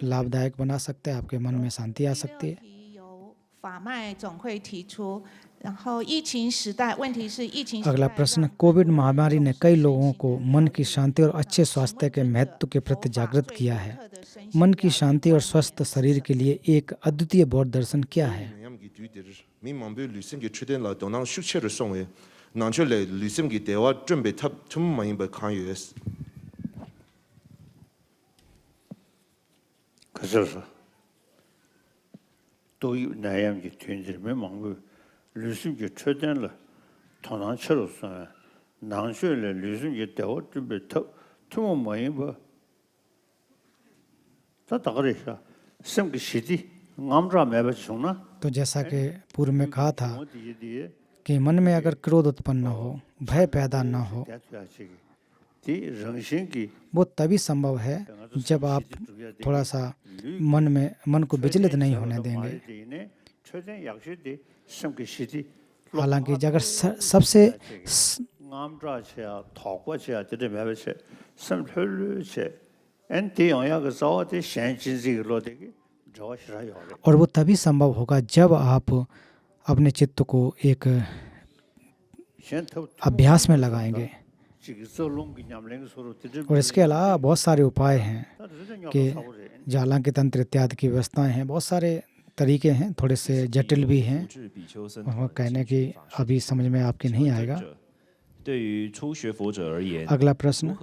लाभदायक बना सकते हैं, आपके मन में शांति आ सकती है। अगला प्रश्न, कोविड महामारी ने कई लोगों को मन की शांति और अच्छे स्वास्थ्य के महत्व के प्रति जागृत किया है। मन की शांति और स्वस्थ शरीर के लिए एक अद्वितीय बौद्ध दर्शन क्या है? तो जैसा कि पूर्व में कहा था कि मन में अगर क्रोध उत्पन्न हो, भय पैदा न हो, वो तभी संभव है जब आप थोड़ा सा मन को विचलित नहीं होने देंगे। हालांकि अगर सबसे और वो तभी संभव होगा जब आप अपने चित्त को एक अभ्यास में लगाएंगे। और इसके अलावा बहुत सारे उपाय हैं कि जालांकी तंत्र इत्यादि की व्यवस्थाएं हैं, बहुत सारे तरीके हैं, थोड़े से जटिल भी हैं, कहने की अभी समझ में आपके नहीं आएगा। अगला प्रश्न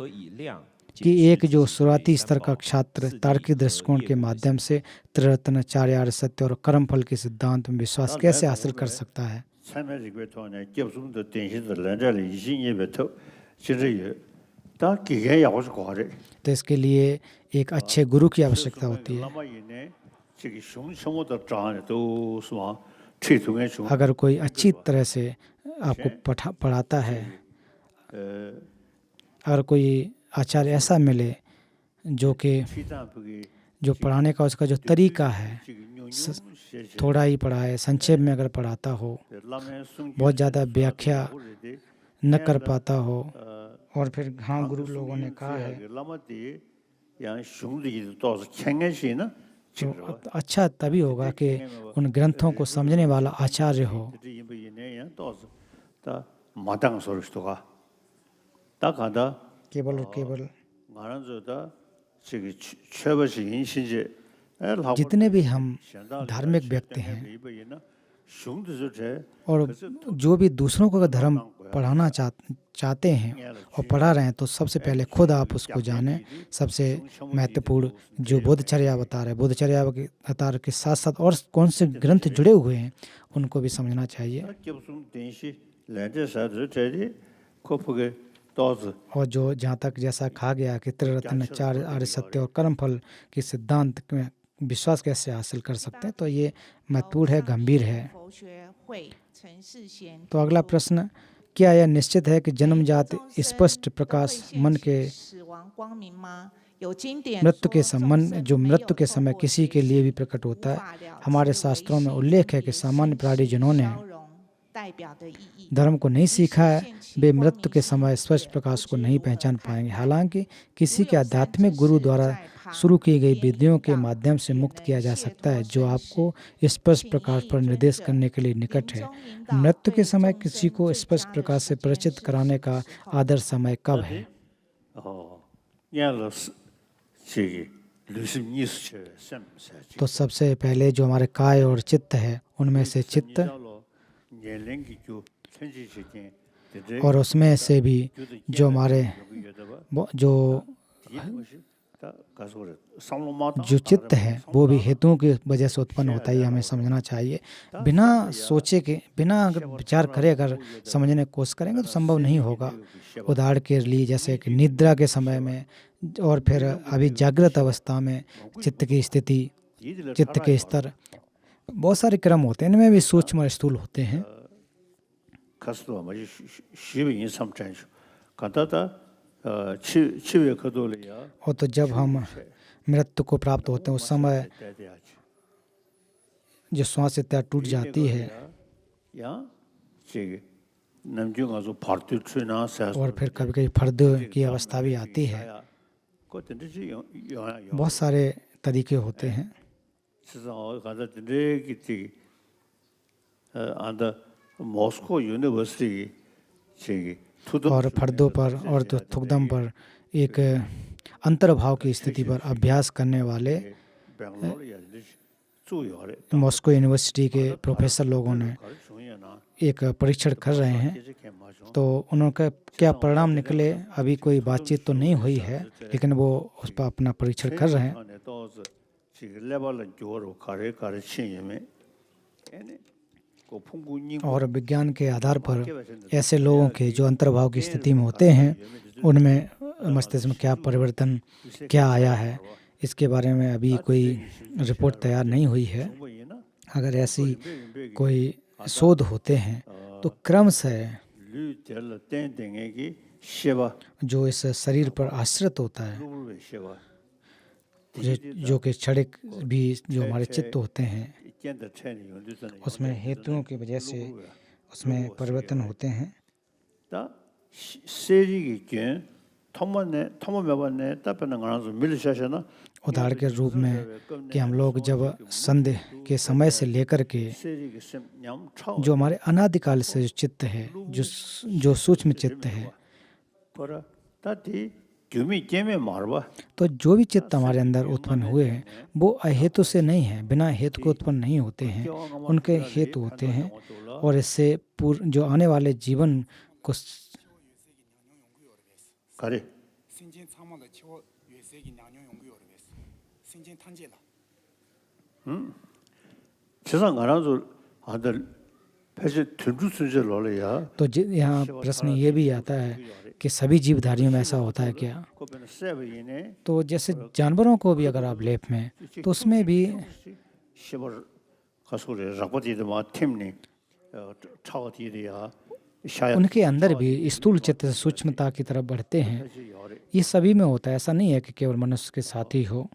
कि एक जो शुरुआती स्तर का छात्र तार्किक दृष्टिकोण के माध्यम से त्रिरत्न, चार्यार्य सत्य और कर्म फल के सिद्धांत में विश्वास कैसे हासिल कर सकता है? तो इसके लिए एक अच्छे गुरु की आवश्यकता होती है। अगर कोई अच्छी तरह से आपको पढ़ाता है, अगर कोई आचार्य ऐसा मिले जो पढ़ाने का उसका जो तरीका है थोड़ा ही पढ़ाए, संक्षेप में अगर पढ़ाता हो, बहुत ज़्यादा व्याख्या न कर पाता हो, और फिर हाँ गुरु लोगों ने कहा है तो अच्छा तभी होगा कि उन ग्रंथों को समझने वाला आचार्य हो। केवल और केवल जितने भी हम धार्मिक व्यक्ति हैं और जो भी दूसरों को धर्म पढ़ाना चाहते हैं और पढ़ा रहे हैं, तो सबसे पहले खुद आप उसको जानें। सबसे महत्वपूर्ण जो बोधचर्या बता रहे हैं, बोधचर्या अवतार के साथ साथ और कौन से ग्रंथ जुड़े हुए हैं उनको भी समझना चाहिए। और जो जहाँ तक जैसा कहा गया कि त्रिरत्न, चार आर्य सत्य और कर्मफल के सिद्धांत में विश्वास कैसे हासिल कर सकते हैं, तो ये महत्वपूर्ण है, गंभीर है। तो अगला प्रश्न, क्या यह निश्चित है कि जन्मजात स्पष्ट प्रकाश मन के मृत्यु के समय किसी के लिए भी प्रकट होता है? हमारे शास्त्रों में उल्लेख है कि सामान्य प्राणी जिन्होंने धर्म को नहीं सीखा है वे मृत्यु के समय स्पष्ट प्रकाश को नहीं पहचान पाएंगे। हालांकि किसी के आध्यात्मिक गुरु द्वारा शुरू की गई विधियों के माध्यम से मुक्त किया जा सकता है, जो आपको स्पष्ट प्रकाश पर निर्देश करने के लिए निकट है। मृत्यु के समय किसी को स्पष्ट प्रकाश से परिचित कराने का आदर्श समय कब है? तो सबसे पहले जो हमारे काय और चित्त है, उनमें से चित्त और उसमें से भी जो हमारे जो चित्त है वो भी हेतुओं की वजह से उत्पन्न होता है, हमें समझना चाहिए। बिना सोचे के, बिना अगर विचार करे अगर समझने की कोशिश करेंगे तो संभव नहीं होगा। उदाहरण के लिए जैसे कि निद्रा के समय में और फिर अभी जागृत अवस्था में चित्त की स्थिति, चित्त के स्तर, बहुत सारे क्रम होते हैं, इनमें भी सूक्ष्म और स्थूल होते हैं। और तो जब हम मृत्यु को प्राप्त होते हैं उस समय जो श्वास इत्यादि टूट जाती है और फिर कभी कभी फर्द की अवस्था भी आती है। बहुत सारे तरीके होते हैं। और फर्दों पर और तो थुकदम पर एक अंतर्भाव की स्थिति पर अभ्यास करने वाले मॉस्को यूनिवर्सिटी के प्रोफेसर लोगों ने एक परीक्षण कर रहे हैं, तो उनका क्या परिणाम निकले अभी कोई बातचीत तो नहीं हुई है, लेकिन वो उस पर अपना परीक्षण कर रहे हैं। और विज्ञान के आधार पर ऐसे लोगों के जो अंतर्भाव की स्थिति में होते हैं उनमें मस्तिष्क में क्या परिवर्तन क्या आया है, इसके बारे में अभी कोई रिपोर्ट तैयार नहीं हुई है। अगर ऐसी कोई शोध होते हैं तो क्रमशः जो इस शरीर पर आश्रित होता है, जो कि क्षणिक भी जो हमारे चित्त होते हैं, उसमें हेतुओं की वजह से उसमें परिवर्तन होते हैं। उदाहरण के रूप में कि हम लोग जब संध्या के समय से लेकर के जो हमारे अनादिकाल से जो चित्त है, जो सूक्ष्म चित्त है, तो जो भी चित्त हमारे अंदर उत्पन्न हुए हैं वो अहेतु से नहीं है, बिना हेतु को उत्पन्न नहीं होते हैं, उनके हेतु होते हैं। और इससे जो आने वाले जीवन को तो यहाँ प्रश्न ये भी आता है कि सभी जीवधारियों में ऐसा होता है क्या? तो जैसे जानवरों को भी अगर आप लेप में, तो उसमें भी उनके अंदर भी स्थूल चित्त से सूक्ष्मता की तरफ बढ़ते हैं। ये सभी में होता है, ऐसा नहीं है कि केवल मनुष्य के साथ ही हो।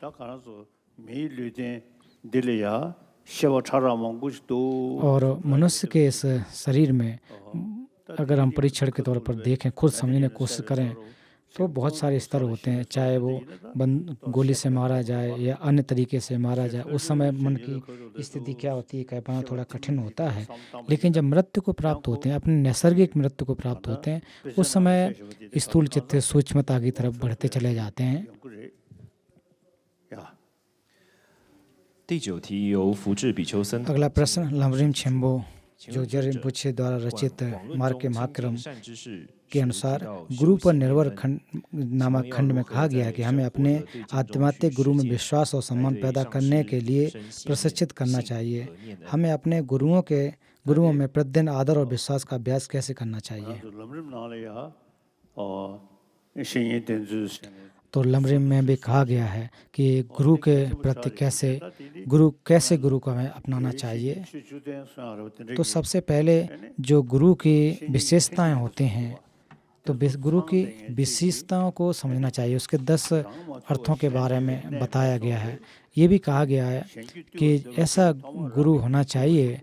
और मनुष्य के इस शरीर में अगर हम परीक्षण के तौर पर देखें, खुद समझने की कोशिश करें, तो बहुत सारे स्तर होते हैं। चाहे वो गोली से मारा जाए या अन्य तरीके से मारा जाए, उस समय मन की स्थिति क्या होती है कह पाना थोड़ा कठिन होता है। लेकिन जब मृत्यु को प्राप्त होते हैं, अपने नैसर्गिक मृत्यु को प्राप्त होते हैं, उस समय स्थूल चित्त सूक्ष्मता की तरफ बढ़ते चले जाते हैं। 第9题由福智比丘僧 अगला प्रश्न लमरिम छेम्बो जोग्या रिम्पोछे द्वारा रचित मार्ग के महाक्रम के अनुसार गुरु पर निर्भर खंड नामक खंड में कहा गया है कि हमें अपने आध्यात्मिक गुरु में विश्वास और सम्मान पैदा करने के लिए प्रशिक्षित करना चाहिए। हमें अपने गुरुओं में प्रतिदिन आदर और विश्वास का अभ्यास कैसे करना चाहिए? तो लमरिम में भी कहा गया है कि गुरु के प्रति कैसे गुरु को हमें अपनाना चाहिए। तो सबसे पहले जो गुरु की विशेषताएं होती हैं, तो गुरु की विशेषताओं को समझना चाहिए। उसके 10 अर्थों के बारे में बताया गया है। ये भी कहा गया है कि ऐसा गुरु होना चाहिए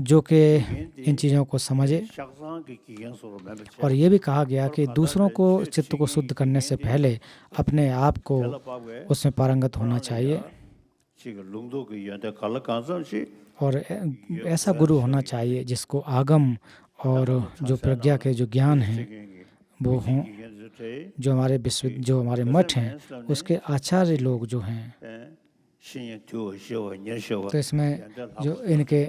जो कि इन चीज़ों को समझे। और ये भी कहा गया कि दूसरों को चित्त को शुद्ध करने से पहले अपने आप को उसमें पारंगत होना चाहिए। और ऐसा गुरु होना चाहिए जिसको आगम और जो प्रज्ञा के जो ज्ञान हैं वो हों। जो हमारे मठ हैं उसके आचार्य लोग जो हैं, तो इसमें जो इनके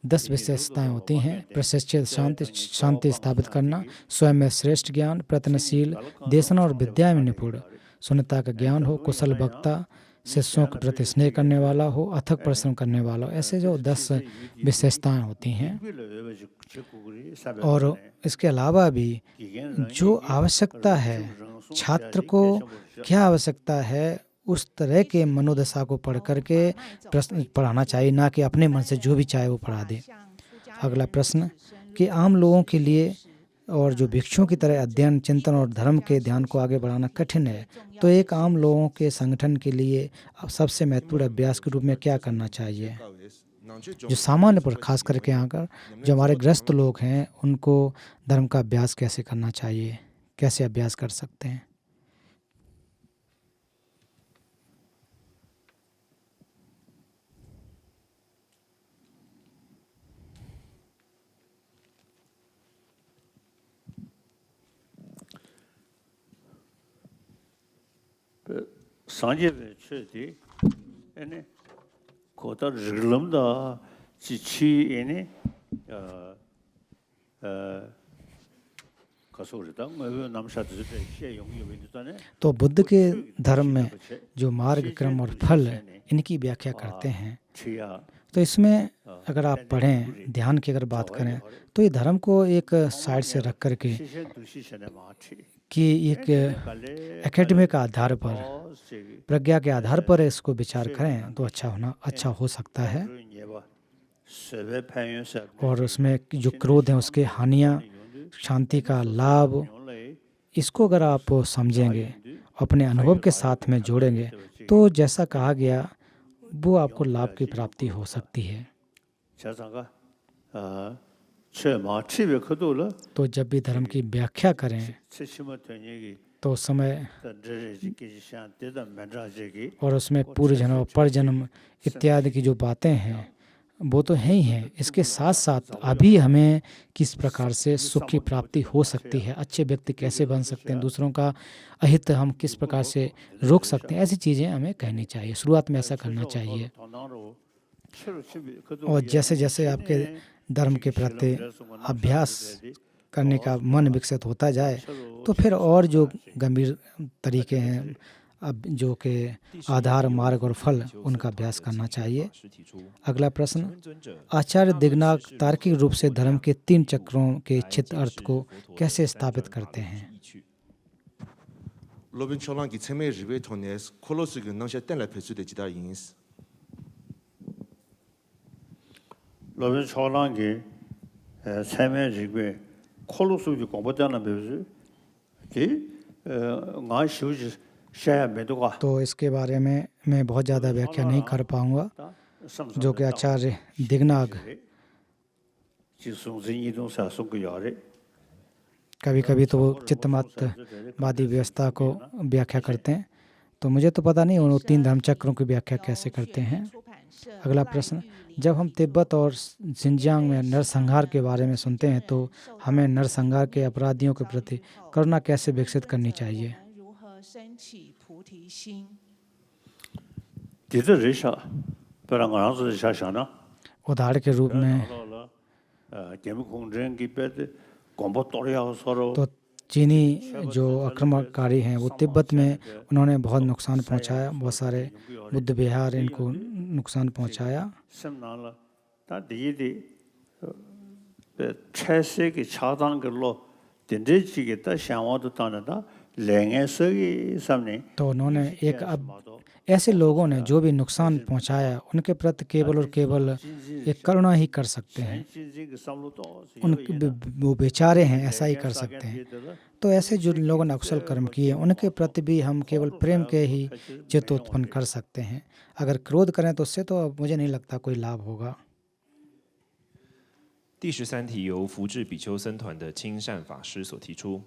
10 विशेषताएं होती हैं: प्रशिक्षित शांति स्थापित करना, स्वयं में श्रेष्ठ ज्ञान, प्रयत्नशील, देशन और विद्या में निपुण, शून्यता का ज्ञान हो, कुशल वक्ता, शिष्यों के प्रति स्नेह करने वाला हो, अथक परिश्रम करने वाला हो। ऐसे जो 10 विशेषताएं होती हैं। और इसके अलावा भी जो आवश्यकता है, छात्र को क्या आवश्यकता है, उस तरह के मनोदशा को पढ़ करके प्रश्न पढ़ाना चाहिए, ना कि अपने मन से जो भी चाहे वो पढ़ा दे। अगला प्रश्न कि आम लोगों के लिए और जो भिक्षुओं की तरह अध्ययन, चिंतन और धर्म के ध्यान को आगे बढ़ाना कठिन है, तो एक आम लोगों के संगठन के लिए सबसे महत्वपूर्ण अभ्यास के रूप में क्या करना चाहिए? जो सामान्य पर खास करके आकर जो हमारे ग्रस्त लोग हैं, उनको धर्म का अभ्यास कैसे करना चाहिए, कैसे अभ्यास कर सकते हैं? सांझे छेदी एने कोता रिलमदा चिची एने तो बुद्ध के धर्म में जो मार्ग, क्रम और फल इनकी व्याख्या करते हैं। तो इसमें अगर आप पढ़ें, ध्यान की अगर बात करें, तो ये धर्म को एक साइड से रख करके कि एक एकेडमिक आधार पर, प्रज्ञा के आधार पर इसको विचार करें तो अच्छा हो सकता है। और उसमें जो क्रोध है उसके हानियाँ, शांति का लाभ, इसको अगर आप समझेंगे, अपने अनुभव के साथ में जोड़ेंगे, तो जैसा कहा गया वो आपको लाभ की प्राप्ति हो सकती है। तो जब भी धर्म की व्याख्या करें तो उस समय और उसमें पूर्व जन्म, पर जन्म इत्यादि की जो बातें हैं वो तो है ही हैं। इसके साथ साथ अभी हमें किस प्रकार से सुख की प्राप्ति हो सकती है, अच्छे व्यक्ति कैसे बन सकते हैं, दूसरों का अहित हम किस प्रकार से रोक सकते हैं, ऐसी चीज़ें हमें कहनी चाहिए। शुरुआत में ऐसा करना चाहिए। और जैसे जैसे आपके धर्म के प्रति अभ्यास करने का मन विकसित होता जाए, तो फिर और जो गंभीर तरीके हैं अब जो कि आधार, मार्ग और फल, उनका अभ्यास करना चाहिए। अगला प्रश्न, आचार्य दिगनाग तार्किक रूप से धर्म के 3 चक्रों के इच्छित अर्थ को कैसे स्थापित करते हैं? 로빈 초랑기 체메 리베 토네스 콜로스기 능샤 땡라 페수데 지다 인스 로빈 초랑기 체메 리베 콜로스기 공부자나 배우지 나 शिवजी शायद मैं तो इसके बारे में मैं बहुत ज़्यादा व्याख्या नहीं कर पाऊंगा, जो कि आचार्य दिगनाग कभी कभी तो वो चित्तमात्रवादी व्यवस्था को व्याख्या करते हैं, तो मुझे तो पता नहीं उन 3 धर्मचक्रों की व्याख्या कैसे करते हैं। अगला प्रश्न, जब हम तिब्बत और सिंजियांग में नरसंहार के बारे में सुनते हैं तो हमें नरसंहार के अपराधियों के प्रति करुणा कैसे विकसित करनी चाहिए? उदाहरण के रूप में तो चीनी जो आक्रमणकारी हैं वो तिब्बत में उन्होंने बहुत नुकसान पहुंचाया, बहुत सारे बुद्ध विहार इनको नुकसान पहुंचाया। तो उन्होंने ऐसे लोगों ने जो भी नुकसान पहुंचाया उनके प्रति केवल और केवल एक करुणा ही कर सकते हैं। वो बेचारे हैं, ऐसा ही कर सकते हैं। तो ऐसे जो लोगों ने अकुशल कर्म किए उनके प्रति भी हम केवल प्रेम के ही चित्त उत्पन्न कर सकते हैं। अगर क्रोध करें तो उससे तो मुझे नहीं लगता कोई लाभ होगा। 第13题由福智比丘僧团的清善法师所提出。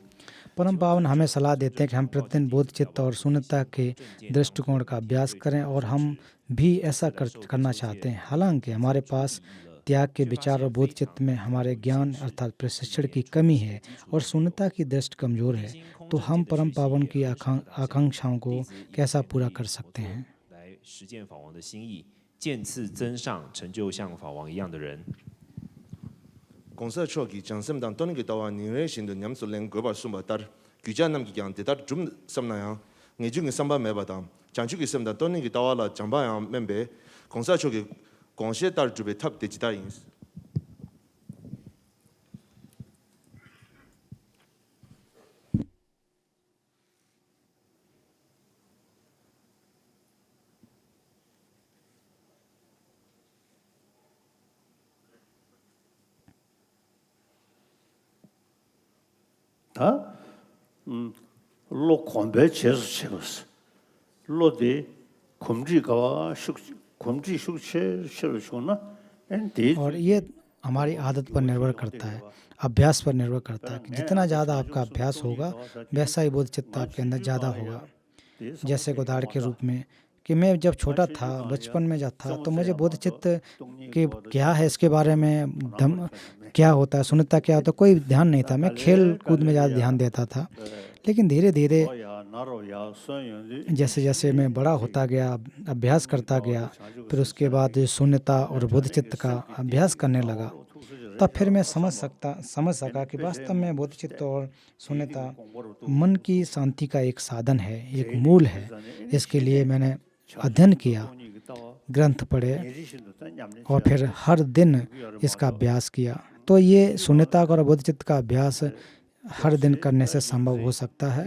परम पावन हमें सलाह देते हैं कि हम प्रतिदिन बोध चित्त और शून्यता के दृष्टिकोण का अभ्यास करें, और हम भी ऐसा करना चाहते हैं। हालांकि हमारे पास त्याग के विचार और बोध चित्त में हमारे ज्ञान अर्थात प्रशिक्षण की कमी है और शून्यता की दृष्टि कमजोर है, तो हम परम पावन की आकांक्षाओं को कैसा पूरा कर सकते हैं? 来实践法王的心意，渐次增上，成就像法王一样的人。 공사 초기 장sem당 또는 게 다와 니레신도 냠솔랭 거바 숨바다 규자남기 양 대다 좀 삼나야 내중에 삼바 매바다 장축이 sem다 또는 게 다와라 장바야 멤베 공사 초기 공시에 따라 주베 탑 되지다 인스 로 권배 제수 채웠어. 로디 금지가와 금지 숙체 채우시구나. और ये हमारी आदत पर निर्भर करता है, अभ्यास पर निर्भर करता है कि जितना ज़्यादा आपका अभ्यास होगा वैसा ही बोध चित्त आपके अंदर ज़्यादा होगा। जैसे उदाहरण के रूप में कि मैं जब छोटा था, बचपन में जब था, तो मुझे बोध चित्त के क्या है इसके बारे में क्या होता है, शून्यता क्या होता है, कोई ध्यान नहीं था। मैं खेल कूद में ज़्यादा ध्यान देता था। लेकिन धीरे धीरे जैसे जैसे मैं बड़ा होता गया, अभ्यास करता गया, फिर उसके बाद शून्यता और बोध चित्त का अभ्यास करने लगा, तब फिर मैं समझ सका कि वास्तव में बोध चित्त और शून्यता मन की शांति का एक साधन है, एक मूल है। इसके लिए मैंने अध्ययन किया, ग्रंथ पढ़े और फिर हर दिन इसका अभ्यास किया। तो ये शून्यता और बोध चित्त का अभ्यास हर दिन करने से संभव हो सकता है।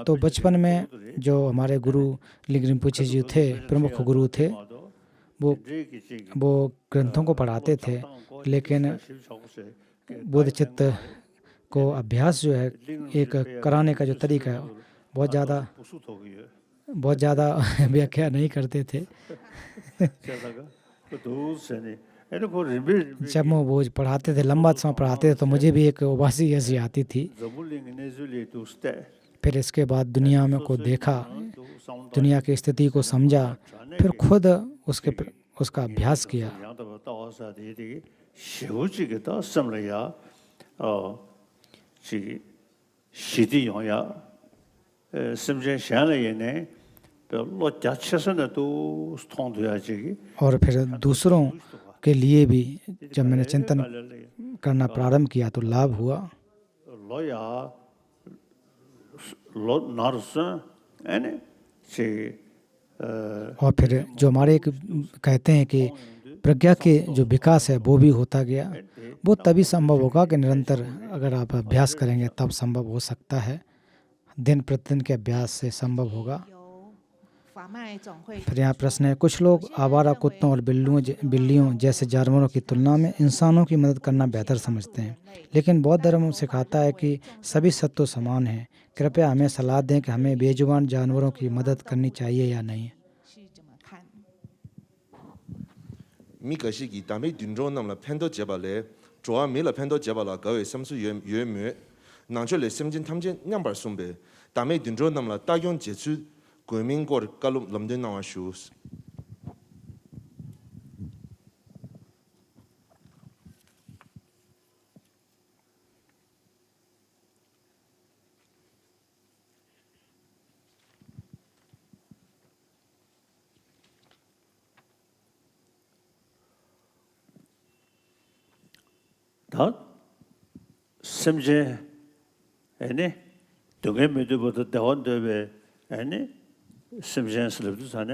तो बचपन में जो हमारे गुरु लिंगम रिम्पोछे जी थे, प्रमुख गुरु थे, वो ग्रंथों को पढ़ाते थे, लेकिन बोध चित्त को अभ्यास जो है एक कराने का जो तरीका है बहुत ज़्यादा व्याख्या नहीं करते थे। जब वो पढ़ाते थे, लंबा समय पढ़ाते थे, तो मुझे भी एक उबासी ऐसी आती थी। फिर इसके बाद दुनिया में को देखा, दुनिया की स्थिति को समझा, फिर खुद उसका अभ्यास किया। और फिर दूसरों के लिए भी जब मैंने चिंतन करना प्रारंभ किया तो लाभ हुआ। और फिर जो हमारे एक कहते हैं कि प्रज्ञा के जो विकास है वो भी होता गया, वो तभी संभव होगा कि निरंतर अगर आप अभ्यास करेंगे तब संभव हो सकता है। दिन प्रतिदिन के अभ्यास से संभव होगा। फिर यहाँ प्रश्न है, कुछ लोग आवारा कुत्तों और बिल्लियों जैसे जानवरों की तुलना में इंसानों की मदद करना बेहतर समझते हैं, लेकिन बौद्ध धर्म सिखाता है कि सभी सत्व समान हैं। कृपया हमें सलाह दें कि हमें बेजुबान जानवरों की मदद करनी चाहिए या नहीं। मी कशी की तामे दुनरो नामला पेंडो जेबाले जोआ मेला पेंडो जेबाला गवे समसु ये मे नाचले समजिन 탐진 냠발 숨베 तामे दुनरो नामला तायों जेछु गोमिंग गोर कालुम लमदे नावाशुस 다 심제 에네 동에 메도부터 대원대베 에네 심제스럽도 사네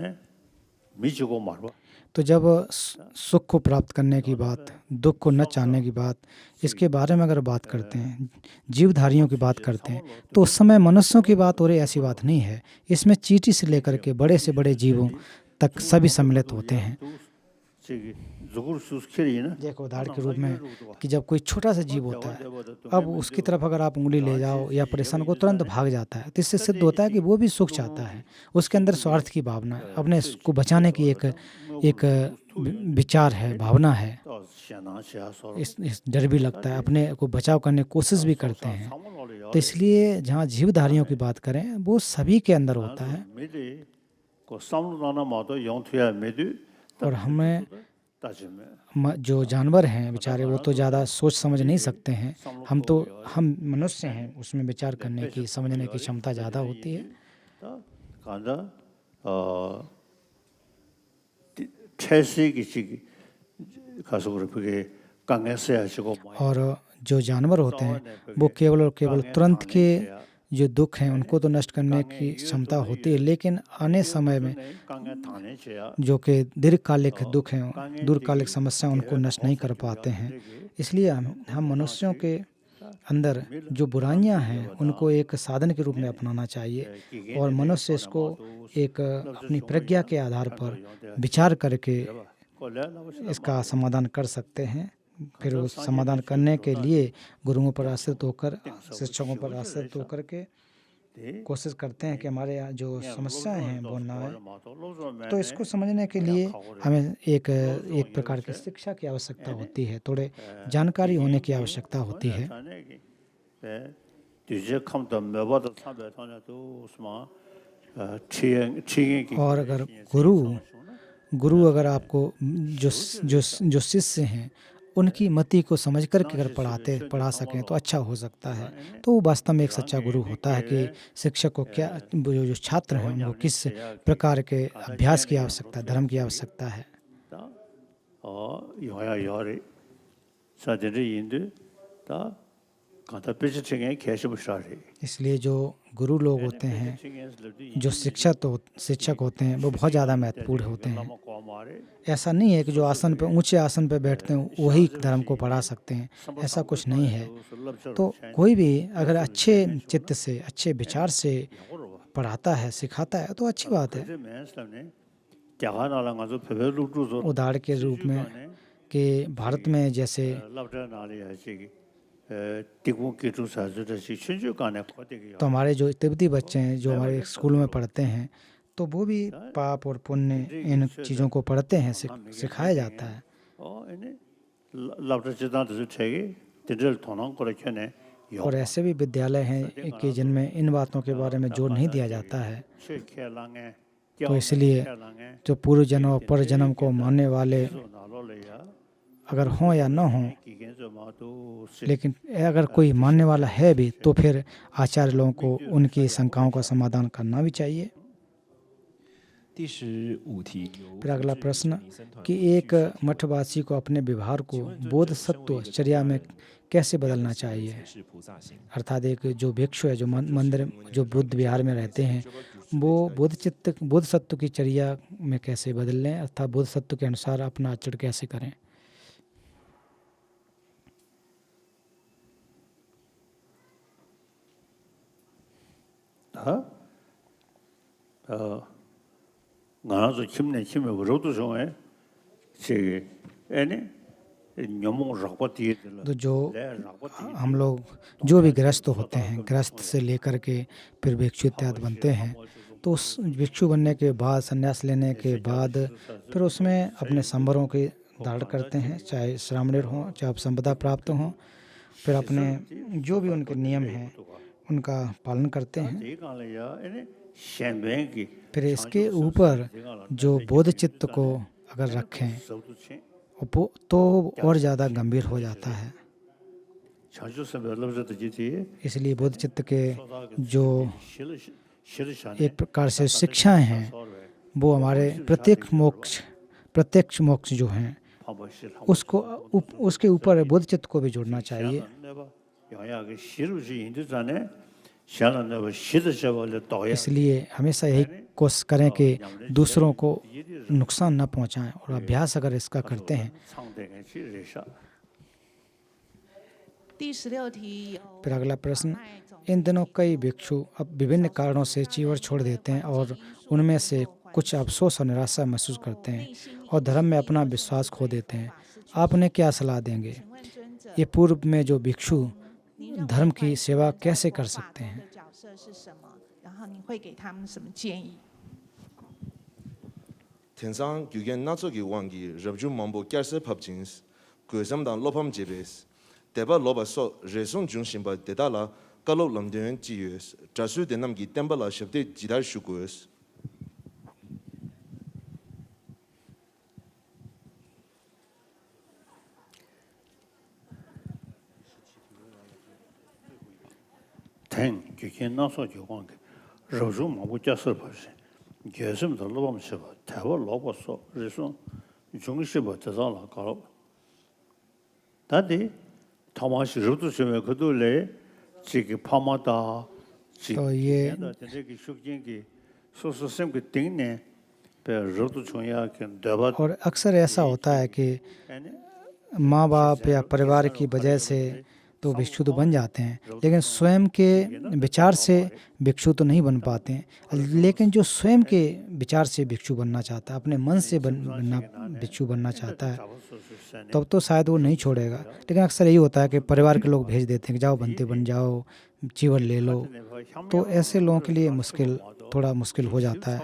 미주고 말고 तो जब सुख को प्राप्त करने की बात, दुख को न चाहने की बात, इसके बारे में अगर बात करते हैं, जीवधारियों की बात करते हैं, तो उस समय मनुष्यों की बात हो रही, ऐसी बात नहीं है। इसमें चींटी से लेकर के बड़े से बड़े जीवों तक सभी सम्मिलित होते हैं। देखो उदाहरण के रूप में कि जब कोई छोटा सा जीव होता है, अब उसकी तरफ अगर आप उंगली ले जाओ या परेशान को, तुरंत भाग जाता है। तो इससे सिद्ध होता है कि वो भी सुख चाहता है, उसके अंदर स्वार्थ की भावना है, अपने को बचाने की एक विचार है, भावना है। इस डर भी लगता है, अपने को बचाव करने की कोशिश भी करते हैं। तो इसलिए जहाँ जीवधारियों की बात करें, वो सभी के अंदर होता है। और हमें जो जानवर हैं बेचारे, वो तो ज़्यादा सोच समझ नहीं सकते हैं। हम मनुष्य हैं, उसमें विचार करने की, समझने की क्षमता ज़्यादा होती है। और जो जानवर होते हैं वो केवल और केवल तुरंत के जो दुख हैं उनको तो नष्ट करने की क्षमता होती है, लेकिन आने समय में जो कि दीर्घकालिक दुख हैं, दूरकालिक समस्या, उनको नष्ट नहीं कर पाते हैं। इसलिए हम मनुष्यों के अंदर जो बुराइयां हैं उनको एक साधन के रूप में अपनाना चाहिए, और मनुष्य इसको एक अपनी प्रज्ञा के आधार पर विचार करके इसका समाधान कर सकते हैं। फिर उस समाधान करने के लिए गुरुओं पर आश्रित होकर, शिक्षकों पर आश्रित होकर के कोशिश करते हैं कि हमारे यहाँ जो समस्याएं हैं वो ना आए। तो इसको समझने के लिए हमें एक प्रकार की शिक्षा की आवश्यकता होती है, थोड़े जानकारी होने की आवश्यकता होती है। और अगर गुरु अगर आपको जो शिष्य हैं उनकी मति को समझ करके अगर पढ़ा सकें तो अच्छा हो सकता है। तो वो वास्तव में एक सच्चा गुरु होता है कि शिक्षक को क्या, जो छात्र हैं उनको किस प्रकार के अभ्यास की आवश्यकता, धर्म की आवश्यकता है। इसलिए जो गुरु लोग होते हैं, जो शिक्षक होते हैं, वो बहुत ज़्यादा महत्वपूर्ण होते हैं। ऐसा नहीं है कि जो आसन पे, ऊंचे आसन पे बैठते हैं वही धर्म को पढ़ा सकते हैं, ऐसा कुछ नहीं है। तो कोई भी अगर अच्छे चित्त से, अच्छे विचार से पढ़ाता है, सिखाता है तो अच्छी बात है। उदाहरण के रूप में कि भारत में जैसे तो हमारे जो तिब्बती बच्चे हैं जो हमारे स्कूल में पढ़ते हैं, तो वो भी पाप और पुण्य इन चीज़ों को पढ़ते हैं, सिखाया जाता है। और ऐसे भी विद्यालय हैं कि जिनमें इन बातों के बारे में जोर नहीं दिया जाता है। तो इसलिए जो पूर्व जन्म और पर जन्म को मानने वाले अगर हों या न हों, लेकिन अगर कोई मानने वाला है भी तो फिर आचार्य लोगों को उनकी शंकाओं का समाधान करना भी चाहिए। फिर अगला प्रश्न कि एक मठवासी को अपने व्यवहार को बोधसत्व चर्या में कैसे बदलना चाहिए। अर्थात एक जो भिक्षु है, जो मंदिर, जो बुद्ध विहार में रहते हैं, वो बोधसत्व की चर्या में कैसे बदल लें, अर्थात बोधसत्व के अनुसार अपना आचरण कैसे करें। 나라도 힘내 힘에 그러도 좋아해. 제 애네 녀몽 rakpati तो जो हम लोग जो भी ग्रस्त होते हैं, ग्रस्त से लेकर के फिर भिक्षु इत्यादि बनते हैं, तो उस भिक्षु बनने के बाद, संन्यास लेने के बाद फिर उसमें अपने संबरों की धारण करते हैं, चाहे श्रामणेर हों, चाहे संपदा प्राप्त हों, फिर अपने जो भी उनके नियम हैं उनका पालन करते हैं। फिर इसके ऊपर जो बोध चित्त को अगर रखें तो और ज़्यादा गंभीर हो जाता है। इसलिए बोध चित्त के जो एक प्रकार से शिक्षाएं हैं वो हमारे प्रत्यक्ष मोक्ष जो हैं उसके ऊपर बोध चित्त को भी जोड़ना चाहिए। इसलिए हमेशा यही कोशिश करें कि दूसरों को नुकसान न पहुंचाएं, और अभ्यास अगर इसका करते हैं। फिर अगला प्रश्न, इन दिनों कई भिक्षु अब विभिन्न कारणों से चीवर छोड़ देते हैं और उनमें से कुछ अफसोस और निराशा महसूस करते हैं और धर्म में अपना विश्वास खो देते हैं। आप उन्हें क्या सलाह देंगे? ये पूर्व में जो भिक्षु धर्म की सेवा कैसे कर सकते हैं? 텐상 규겐 나초기 왕기 럽주 mambo 꺄서 팝진스 그섬당 로팜 제베스 대바 로바소 레송 중심바 대달라 깔로 람데엔 지유스 자수 대남기 템발라 셰프데 지달 슈고스 땡 규겐 나초기 왕기 럽주 mambo 꺄서 팝진 계속도 로범셔 대화 로버서 그래서 중심부 대상을 가로 다디 타마시 로도스에 그들래 지기 파마다 तो ये की शुक्तियों की सोसोसम के टिंगने पे रोतो छुया के दबा और अक्सर ऐसा होता है कि माँ बाप या परिवार की वजह से तो भिक्षु तो बन जाते हैं, लेकिन स्वयं के विचार से भिक्षु तो नहीं बन पाते हैं। लेकिन जो स्वयं के विचार से भिक्षु बनना चाहता है, अपने मन से भिक्षु बनना चाहता है, तब तो शायद वो नहीं छोड़ेगा। लेकिन अक्सर यही होता है कि परिवार के लोग भेज देते हैं कि जाओ बनते बन जाओ, चीवर ले लो। तो ऐसे लोगों के लिए थोड़ा मुश्किल हो जाता है।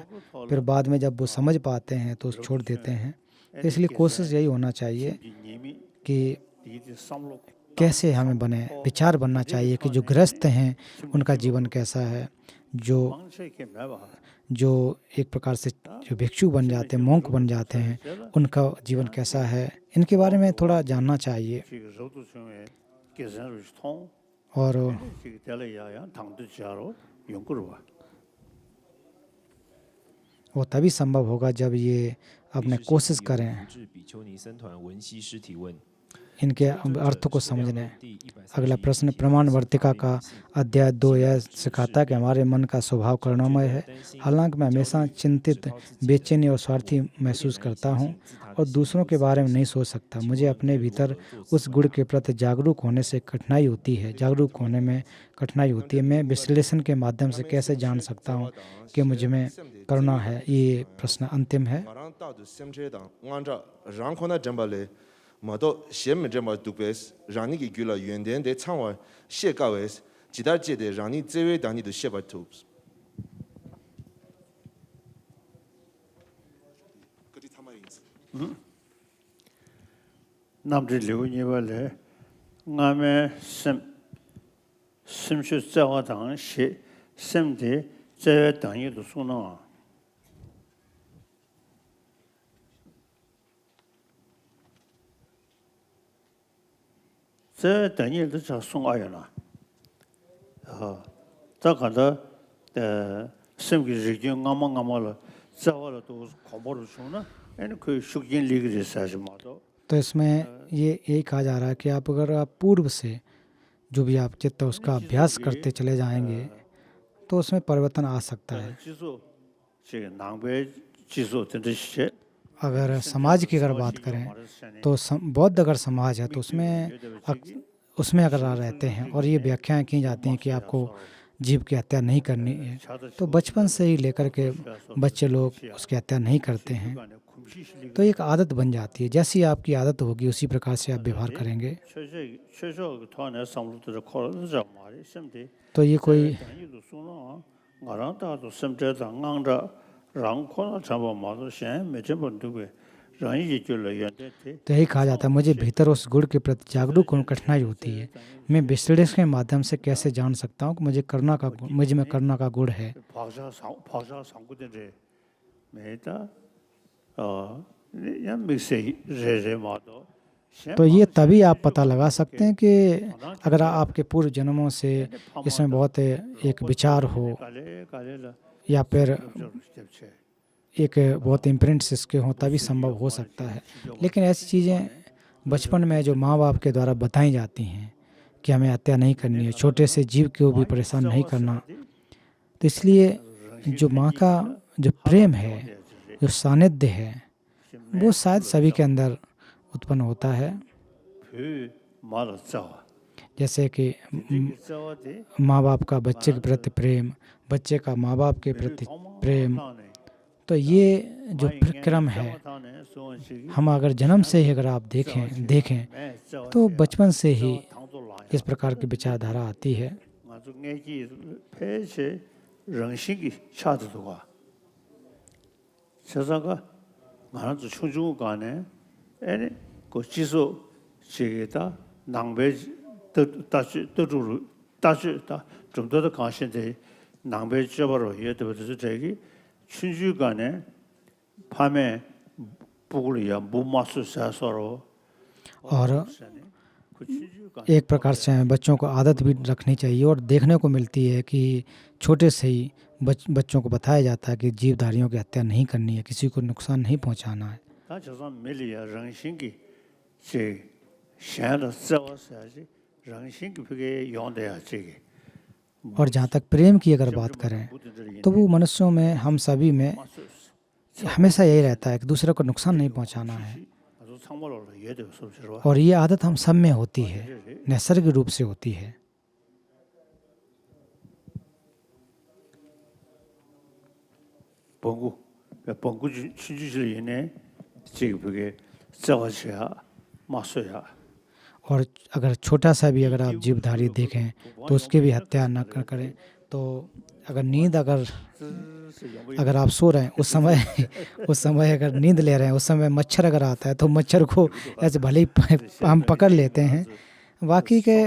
फिर बाद में जब वो समझ पाते हैं तो छोड़ देते हैं। इसलिए कोशिश यही होना चाहिए कि कैसे हमें बने, विचार बनना चाहिए कि जो गृहस्थ हैं उनका जीवन कैसा है, जो एक प्रकार से जो भिक्षु बन जाते हैं, मोंक बन जाते हैं, उनका जीवन कैसा है, इनके बारे में थोड़ा जानना चाहिए। और वो तभी संभव होगा जब ये अपने कोशिश करें इनके अर्थ को समझने। अगला प्रश्न, प्रमाण वर्तिका का अध्याय 2 यह सिखाता है कि हमारे मन का स्वभाव करुणामय है। हालांकि मैं हमेशा चिंतित, बेचैनी और स्वार्थी महसूस करता हूं और दूसरों के बारे में नहीं सोच सकता। मुझे अपने भीतर उस गुण के प्रति जागरूक होने में कठिनाई होती है। मैं विश्लेषण के माध्यम से कैसे जान सकता हूं कि मुझ में करुणा है? ये प्रश्न अंतिम है। 마도 셴메제마 두베스 라니기 귤라 유엔덴데 창와 셰가웨스 지달제데 라니 제웨 다니도 셰바투스 그리 타마인스 남들 류니발레 나메 심슈 자와당 시 셈데 제웨 다니도 소나这等于是叫送爱人了，这可能身体已经俺们了，这完了都恐怖的说呢，那可以属于理个是什么的。तो इसमें ये यही कहा जा रहा है कि आप पूर्व से जो भी आप चित्त उसका अभ्यास करते चले जाएंगे तो उसमें परिवर्तन आ सकता है। अगर समाज की अगर बात करें तो बौद्ध अगर समाज है तो उसमें अगर रहते हैं और ये व्याख्याएं की जाती हैं कि आपको जीव की हत्या नहीं करनी है, तो बचपन से ही लेकर के बच्चे लोग उसकी हत्या नहीं करते हैं, तो एक आदत बन जाती है। जैसी आपकी आदत होगी उसी प्रकार से आप व्यवहार करेंगे। तो ये कोई तो यही कहा जाता है, मुझे भीतर उस गुण के प्रति जागरूक होने में कठिनाई होती है। मैं विश्लेषण के माध्यम से कैसे जान सकता हूँ कि मुझे में करना का गुण है। तो ये तभी आप पता लगा सकते हैं कि अगर आपके पूर्व जन्मों से इसमें बहुत एक विचार हो या फिर एक बहुत इम्प्रिंट्स इसके हों, तभी संभव हो सकता है। लेकिन ऐसी चीज़ें बचपन में जो माँ बाप के द्वारा बताई जाती हैं कि हमें हत्या नहीं करनी है, छोटे से जीव को भी परेशान नहीं करना, तो इसलिए जो माँ का जो प्रेम है, जो सानिध्य है, वो शायद सभी के अंदर उत्पन्न होता है। जैसे कि माँ बाप का बच्चे के प्रति प्रेम, बच्चे का माँ बाप के प्रति प्रेम, तो ये जो क्रम है, हम अगर जन्म से ही अगर आप देखें तो बचपन से ही इस प्रकार की विचारधारा आती है। और एक प्रकार से बच्चों को आदत भी रखनी चाहिए, और देखने को मिलती है कि छोटे से ही बच्चों को बताया जाता है कि जीवधारियों की हत्या नहीं करनी है, किसी को नुकसान नहीं पहुंचाना है। और जहाँ तक प्रेम की अगर बात करें तो वो मनुष्यों में, हम सभी में हमेशा यही रहता है कि दूसरे को नुकसान नहीं पहुंचाना है, और ये आदत हम सब में होती है, नैसर्गिक रूप से होती है। और अगर छोटा सा भी अगर आप जीवधारी देखें तो उसकी भी हत्या न करें। तो अगर नींद अगर आप सो रहे हैं उस समय अगर नींद ले रहे हैं, उस समय मच्छर अगर आता है तो मच्छर को ऐसे भले ही हम पकड़ लेते हैं, बाकी के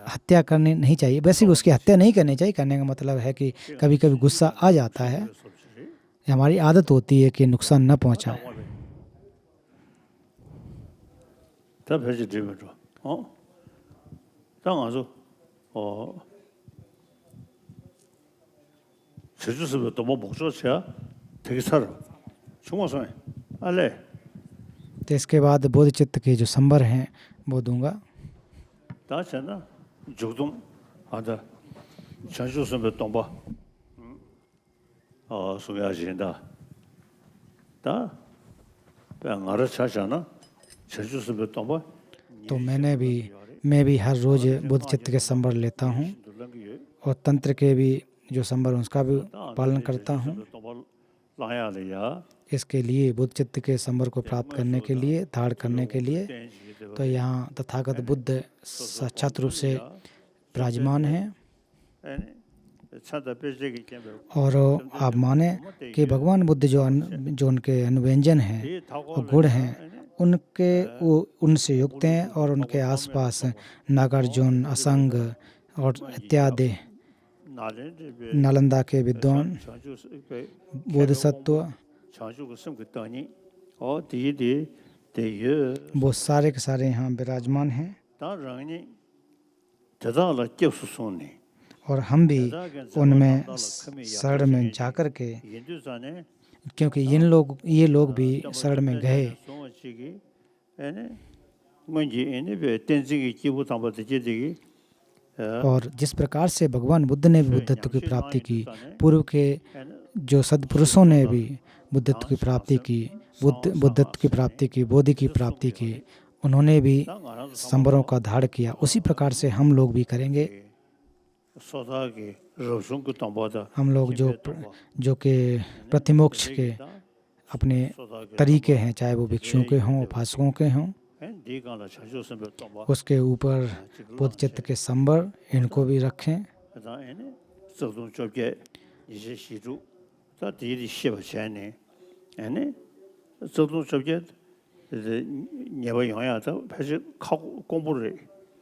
हत्या करनी नहीं चाहिए। वैसे भी उसकी हत्या नहीं करनी चाहिए। करने का मतलब है कि कभी कभी गुस्सा आ जाता है, हमारी आदत होती है कि नुकसान न पहुंचाएं। तब है जीवन जो 당아서 제주스도 또 뭐 목소리야 되게 살아 중앙선에 알레। तो इसके बाद बोध चित्त के जो संबर हैं वो दूंगा। 다잖아 조동 하다 제주스도 또 봐 소개하신다 다 병아를 찾잖아 제주스도 또 봐। तो मैं भी हर रोज बुद्ध चित्त के संबर लेता हूँ, और तंत्र के भी जो संबर उसका भी पालन करता हूँ। इसके लिए बुद्ध चित्त के संबर को प्राप्त करने के लिए, धारण करने के लिए, तो यहाँ तथागत बुद्ध साक्षात रूप से विराजमान हैं। और आप माने कि भगवान बुद्ध जो उनके अनुव्यंजन हैं और गुण हैं, उनसे युक्त हैं, और उनके आसपास नागार्जुन, असंग और इत्यादि नालंदा के विद्वान बोधिसत्व, वो सारे के सारे यहाँ विराजमान हैं। और हम भी उनमें शरण में जाकर के, क्योंकि ये लोग भी शरण में गए, और जिस प्रकार से भगवान बुद्ध ने भी बुद्धत्व की प्राप्ति की, पूर्व के जो सद्पुरुषों ने भी बुद्धत्व की प्राप्ति की, बुद्धत्व की प्राप्ति की, बोधि की प्राप्ति की, उन्होंने भी संबरों का धारण किया। उसी प्रकार से हम लोग भी करेंगे। हम लोग जो कि प्रतिमोक्ष के अपने तरीके हैं, चाहे वो भिक्षुओं के हों, उपासकों के हों, उसके ऊपर बुद्ध चित्त के संबर इनको भी रखें।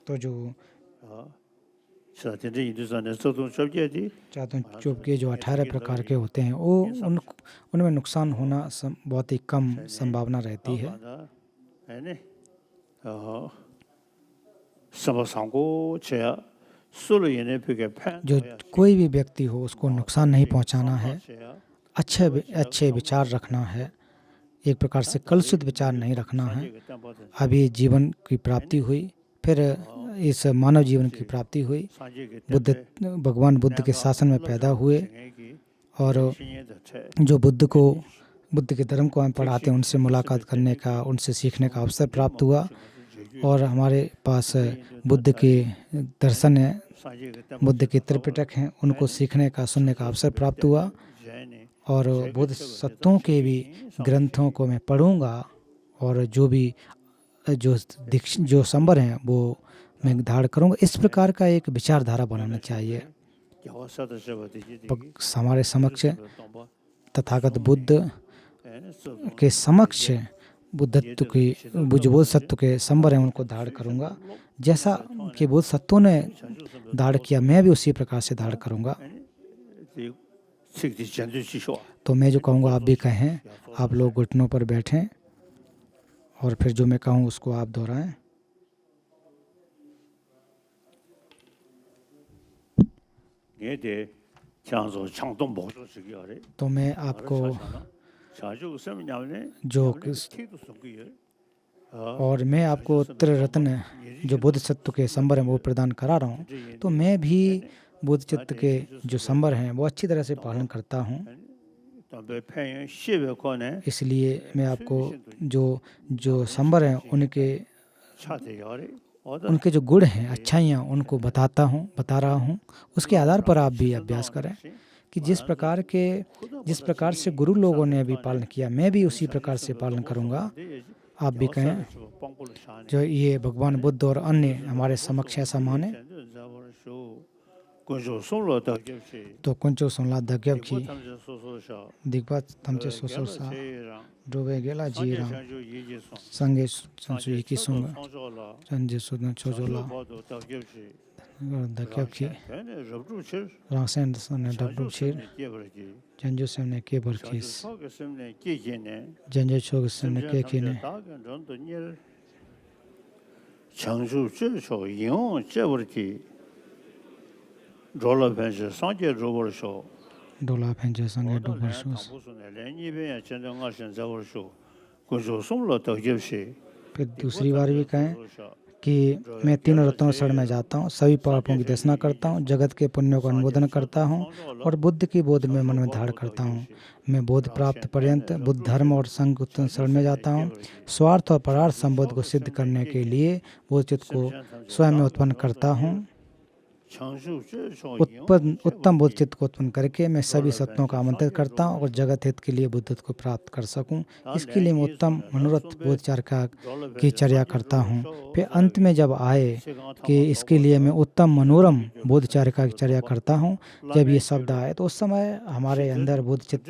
तो जो चौप के जो 18 प्रकार के होते हैं, वो उनमें नुकसान होना बहुत ही कम संभावना रहती है। जो कोई भी व्यक्ति हो, उसको नुकसान नहीं पहुंचाना है, अच्छे विचार रखना है, एक प्रकार से कलुषित विचार नहीं रखना है। अभी जीवन की प्राप्ति हुई, फिर इस मानव जीवन की प्राप्ति हुई, भगवान बुद्ध के शासन में पैदा हुए, और जो बुद्ध के धर्म को हम पढ़ाते हैं, उनसे मुलाकात करने का, उनसे सीखने का अवसर प्राप्त हुआ। और हमारे पास बुद्ध के दर्शन है, बुद्ध के त्रिपिटक हैं, उनको सीखने का, सुनने का अवसर प्राप्त हुआ। और बुद्ध सत्तों के भी ग्रंथों को मैं पढ़ूंगा, और जो संबर हैं वो मैं धारण करूंगा। इस प्रकार का एक विचारधारा बनाना चाहिए। हमारे समक्ष तथागत बुद्ध के समक्ष बुद्धत्व की जो बोध सत्व के संबर हैं, उनको धारण करूंगा। जैसा कि बोध सत्वों ने धारण किया, मैं भी उसी प्रकार से धारण करूंगा। तो मैं जो कहूँगा आप भी कहें। आप लोग घुटनों पर बैठें और फिर जो मैं कहूँ उसको आप दोहराएं। तो मैं आपको मैं आपको त्रिरत्न जो बुद्ध सत्व के संबर हैं वो प्रदान करा रहा हूँ। तो मैं भी बुद्ध चित्त के जो संबर हैं वो अच्छी तरह से पालन करता हूँ। इसलिए मैं आपको जो संबर हैं उनके जो गुण हैं, अच्छाइयाँ, उनको बता रहा हूँ। उसके आधार पर आप भी अभ्यास करें कि जिस प्रकार से गुरु लोगों ने अभी पालन किया, मैं भी उसी प्रकार से पालन करूँगा। आप भी कहें जो ये भगवान बुद्ध और अन्य हमारे समक्ष ऐसा माने। तो कुंचो सोनला दग्यब की दिग्गज तमचे सोसा डोबे गेला जीरा संगे संसुई की सुंग चंजे सुदन छोजोला दग्यब की रासें दसने डब्बू छीर जंजो सेमने के बरखीस जंजो छोग सेमने के कीने चंजू चो यों चवरकी डोला भेंजे संगे रोबर शो फिर दूसरी बार भी कहें कि मैं तीनों रत्नों शरण में जाता हूँ, सभी पापों की देशना करता हूँ, जगत के पुण्यों का अनुमोदन करता हूँ और बुद्ध की बोध में मन में धारण करता हूँ। मैं बोध प्राप्त पर्यंत बुद्ध धर्म और संघ शरण में जाता हूँ। स्वार्थ और परार्थ संबोध को सिद्ध करने के लिए बोध चित्त को स्वयं में उत्पन्न करता हूँ। उत्तम बोध चित्त को उत्पन्न करके मैं सभी सत्यों का आमंत्रित करता हूँ और जगत हित के लिए बुद्धत्व को प्राप्त कर सकूँ। इसके लिए मैं उत्तम मनोरथ बोधचारिका की चर्या करता हूँ। फिर अंत में जब आए कि इसके लिए मैं उत्तम मनोरम बोधचारिका की चर्या करता हूँ, जब ये शब्द आए तो उस समय हमारे अंदर बोध चित्त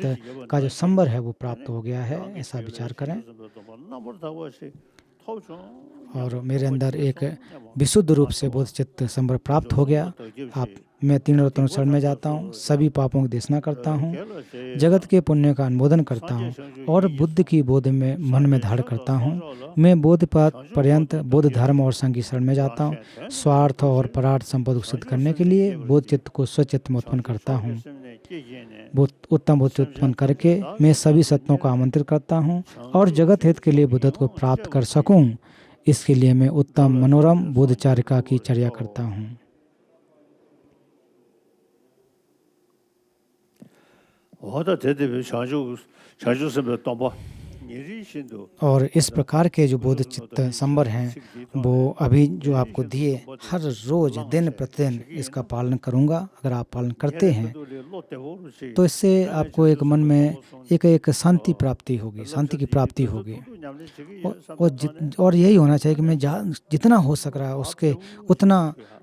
का जो संबर है वो प्राप्त हो गया है, ऐसा विचार करें। और मेरे अंदर एक विशुद्ध रूप से बोध चित्त संबर प्राप्त हो गया। मैं तीनों रत्नों शरण में जाता हूँ, सभी पापों की देशना करता हूँ, जगत के पुण्य का अनुमोदन करता हूँ और बुद्ध की बोध में मन में धारण करता हूँ। मैं बोधपात पर्यंत बुद्ध धर्म और संघ की शरण में जाता हूँ। स्वार्थ और परार्थ संपद सिद्ध करने के लिए बोध चित्त को स्वचित्त में उत्पन्न करता हूँ। उत्तम बोध उत्पन्न करके मैं सभी सत्यों को आमंत्रित करता हूँ और जगत हित के लिए बुद्धत्व को प्राप्त कर सकूँ। इसके लिए मैं उत्तम मनोरम बोधचारिका की चर्या करता हूँ। और इस प्रकार के जो बोध चित्त संबर हैं वो अभी जो आपको दिए, हर रोज दिन प्रतिदिन इसका पालन करूँगा। अगर आप पालन करते हैं तो इससे आपको एक मन में एक शांति प्राप्ति होगी, शांति की प्राप्ति होगी। और यही होना चाहिए कि मैं जितना हो सक रहा है उसके उतना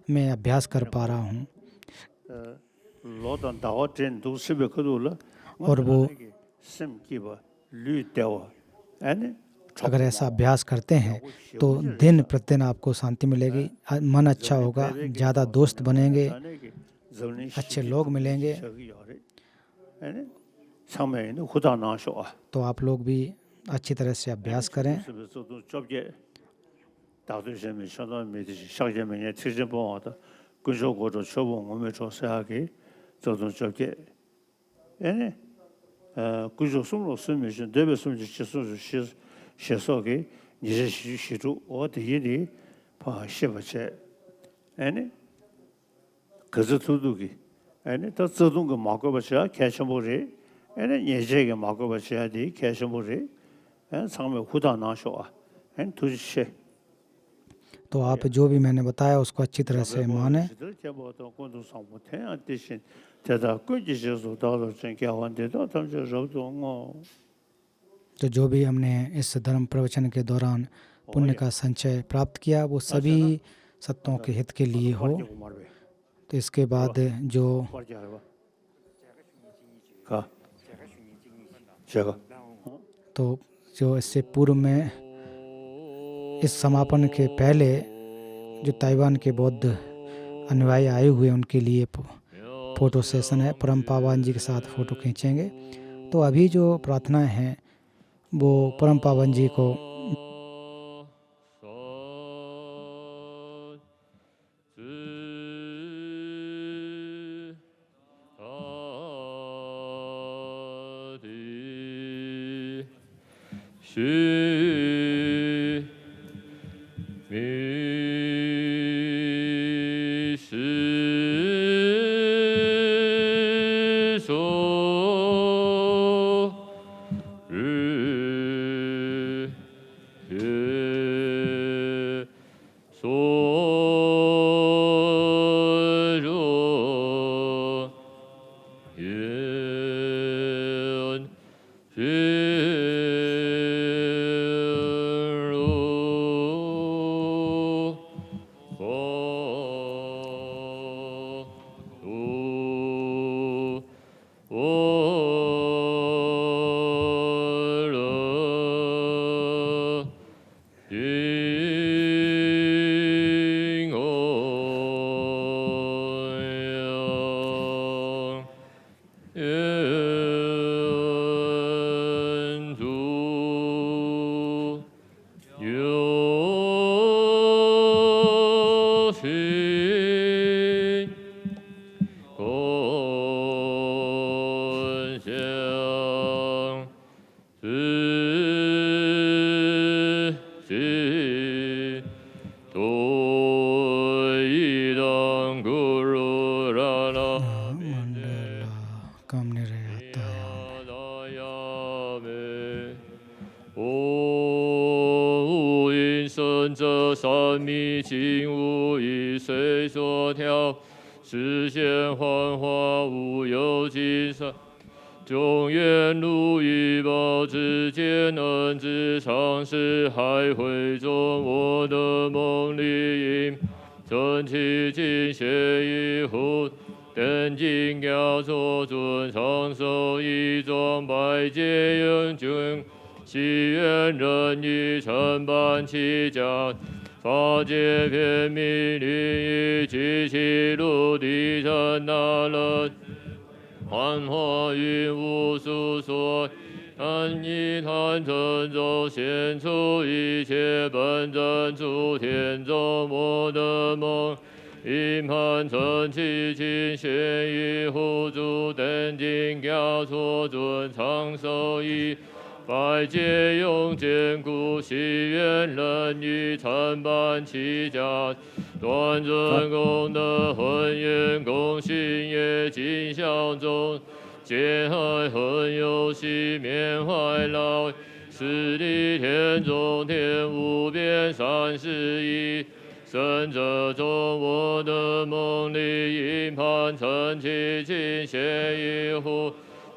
मैं अभ्यास कर पा रहा हूँ। और वो अगर ऐसा अभ्यास करते हैं तो दिन प्रतिदिन आपको शांति मिलेगी, मन अच्छा होगा, ज़्यादा दोस्त बनेंगे, अच्छे लोग मिलेंगे। तो आप लोग भी अच्छी तरह से अभ्यास करें। तो आप जो भी मैंने बताया उसको अच्छी तरह से माने। तो जो भी हमने इस धर्म प्रवचन के दौरान पुण्य का संचय प्राप्त किया वो सभी सत्यों के हित के लिए हो। तो इसके बाद जो इससे पूर्व में इस समापन के पहले जो ताइवान के बौद्ध अनुयायी आए हुए उनके लिए फ़ोटो सेशन है, परम पावन जी के साथ फ़ोटो खींचेंगे। तो अभी जो प्रार्थनाएं हैं वो परम पावन जी को 皆爱恨有息，缅怀劳役，十里田中天无边三十一。生者中，我的梦里营盘陈其尽，献一壶。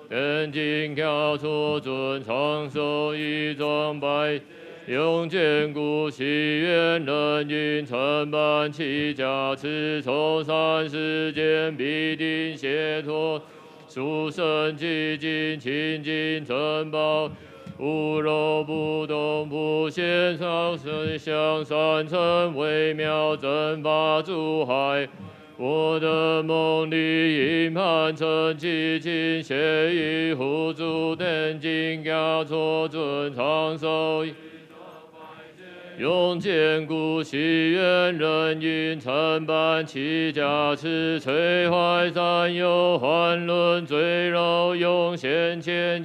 等经教出尊长寿一装白，永坚固祈愿人因承办其家持，从三世间必定解脱。殊胜寂静清净珍宝，无肉不动不现，上升向三乘微妙正法诸海。我的梦里营盘陈其尽，协议护助等经教错尊长寿。永坚固祈愿人因承办其家持，摧坏三有幻论罪肉永现前。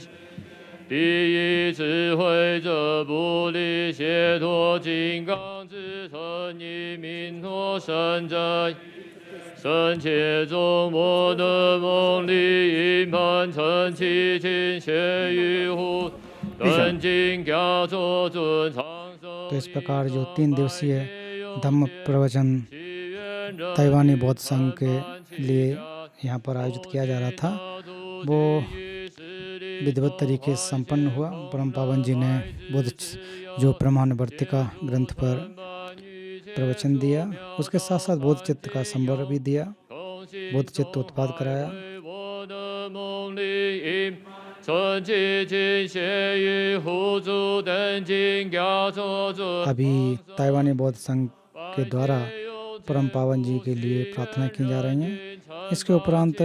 第一智慧者不离解脱金刚之成一名陀圣者。深切中我的梦里营盘陈其尽，协于护等经教错尊长。तो इस प्रकार जो 3 दिवसीय धम्म प्रवचन ताइवानी बौद्ध संघ के लिए यहाँ पर आयोजित किया जा रहा था, वो विधिवत तरीके से संपन्न हुआ। परम पावन जी ने बुद्ध जो प्रमाणवर्तिका ग्रंथ पर प्रवचन दिया, उसके साथ साथ बोध चित्त का संवर भी दिया, बोध चित्त उत्पाद कराया। अभी ताइवानी बौद्ध संघ के द्वारा परम पावन जी के लिए प्रार्थना की जा रही हैं। इसके उपरांत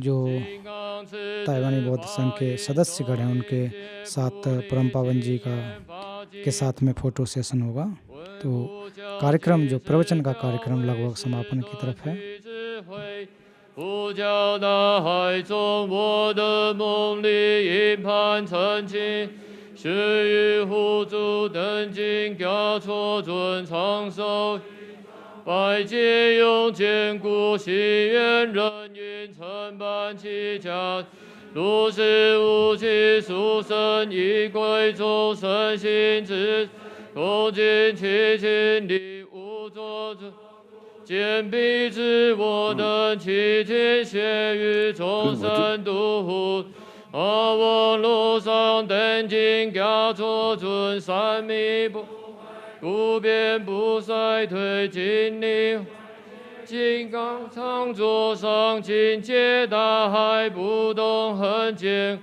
जो ताइवानी बौद्ध संघ के सदस्यगण हैं उनके साथ परम पावन जी के साथ में फोटो सेशन होगा। तो कार्यक्रम जो प्रवचन का कार्यक्रम लगभग समापन की तरफ है। 不教大海中，我的梦里营盘陈其，是与护主等经教错尊长寿。百劫永坚固，祈愿人因承办其家，如是无期殊胜，以归众生心之，恭敬其心力无作之。 坚彼之我等齐尽协于众生度护，阿王罗上等经教错尊三密不变不衰退尽力，金刚常座上境界大海不动横见，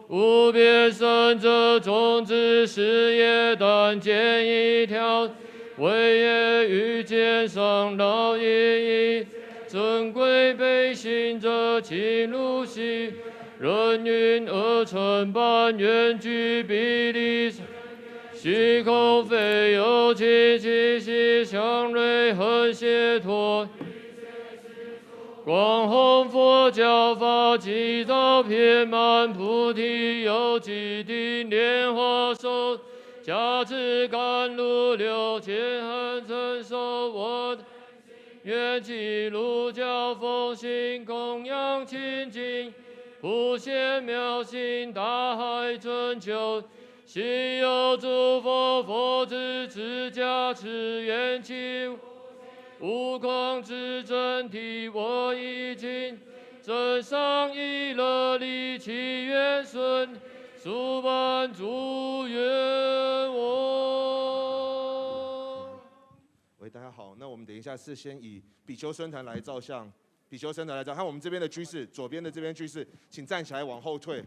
无边生者种子事业但见一条。 唯业欲见上道义，尊贵悲心者其如兮，人云而成般远居比例，虚空非有其气息相瑞恒解脱。广弘佛教法，积造遍满菩提，有几地莲花手。 加持甘露流，千恒承受我的愿记录教奉行供养清净，普显妙心大海拯救，悉有诸佛佛之自加持愿起，无况之真体我已尽，真上意乐力其愿顺。 诸般诸愿望。喂，大家好，那我们等一下是先以比丘僧团来照相，比丘僧团来照。看我们这边的居士，左边的这边居士，请站起来往后退。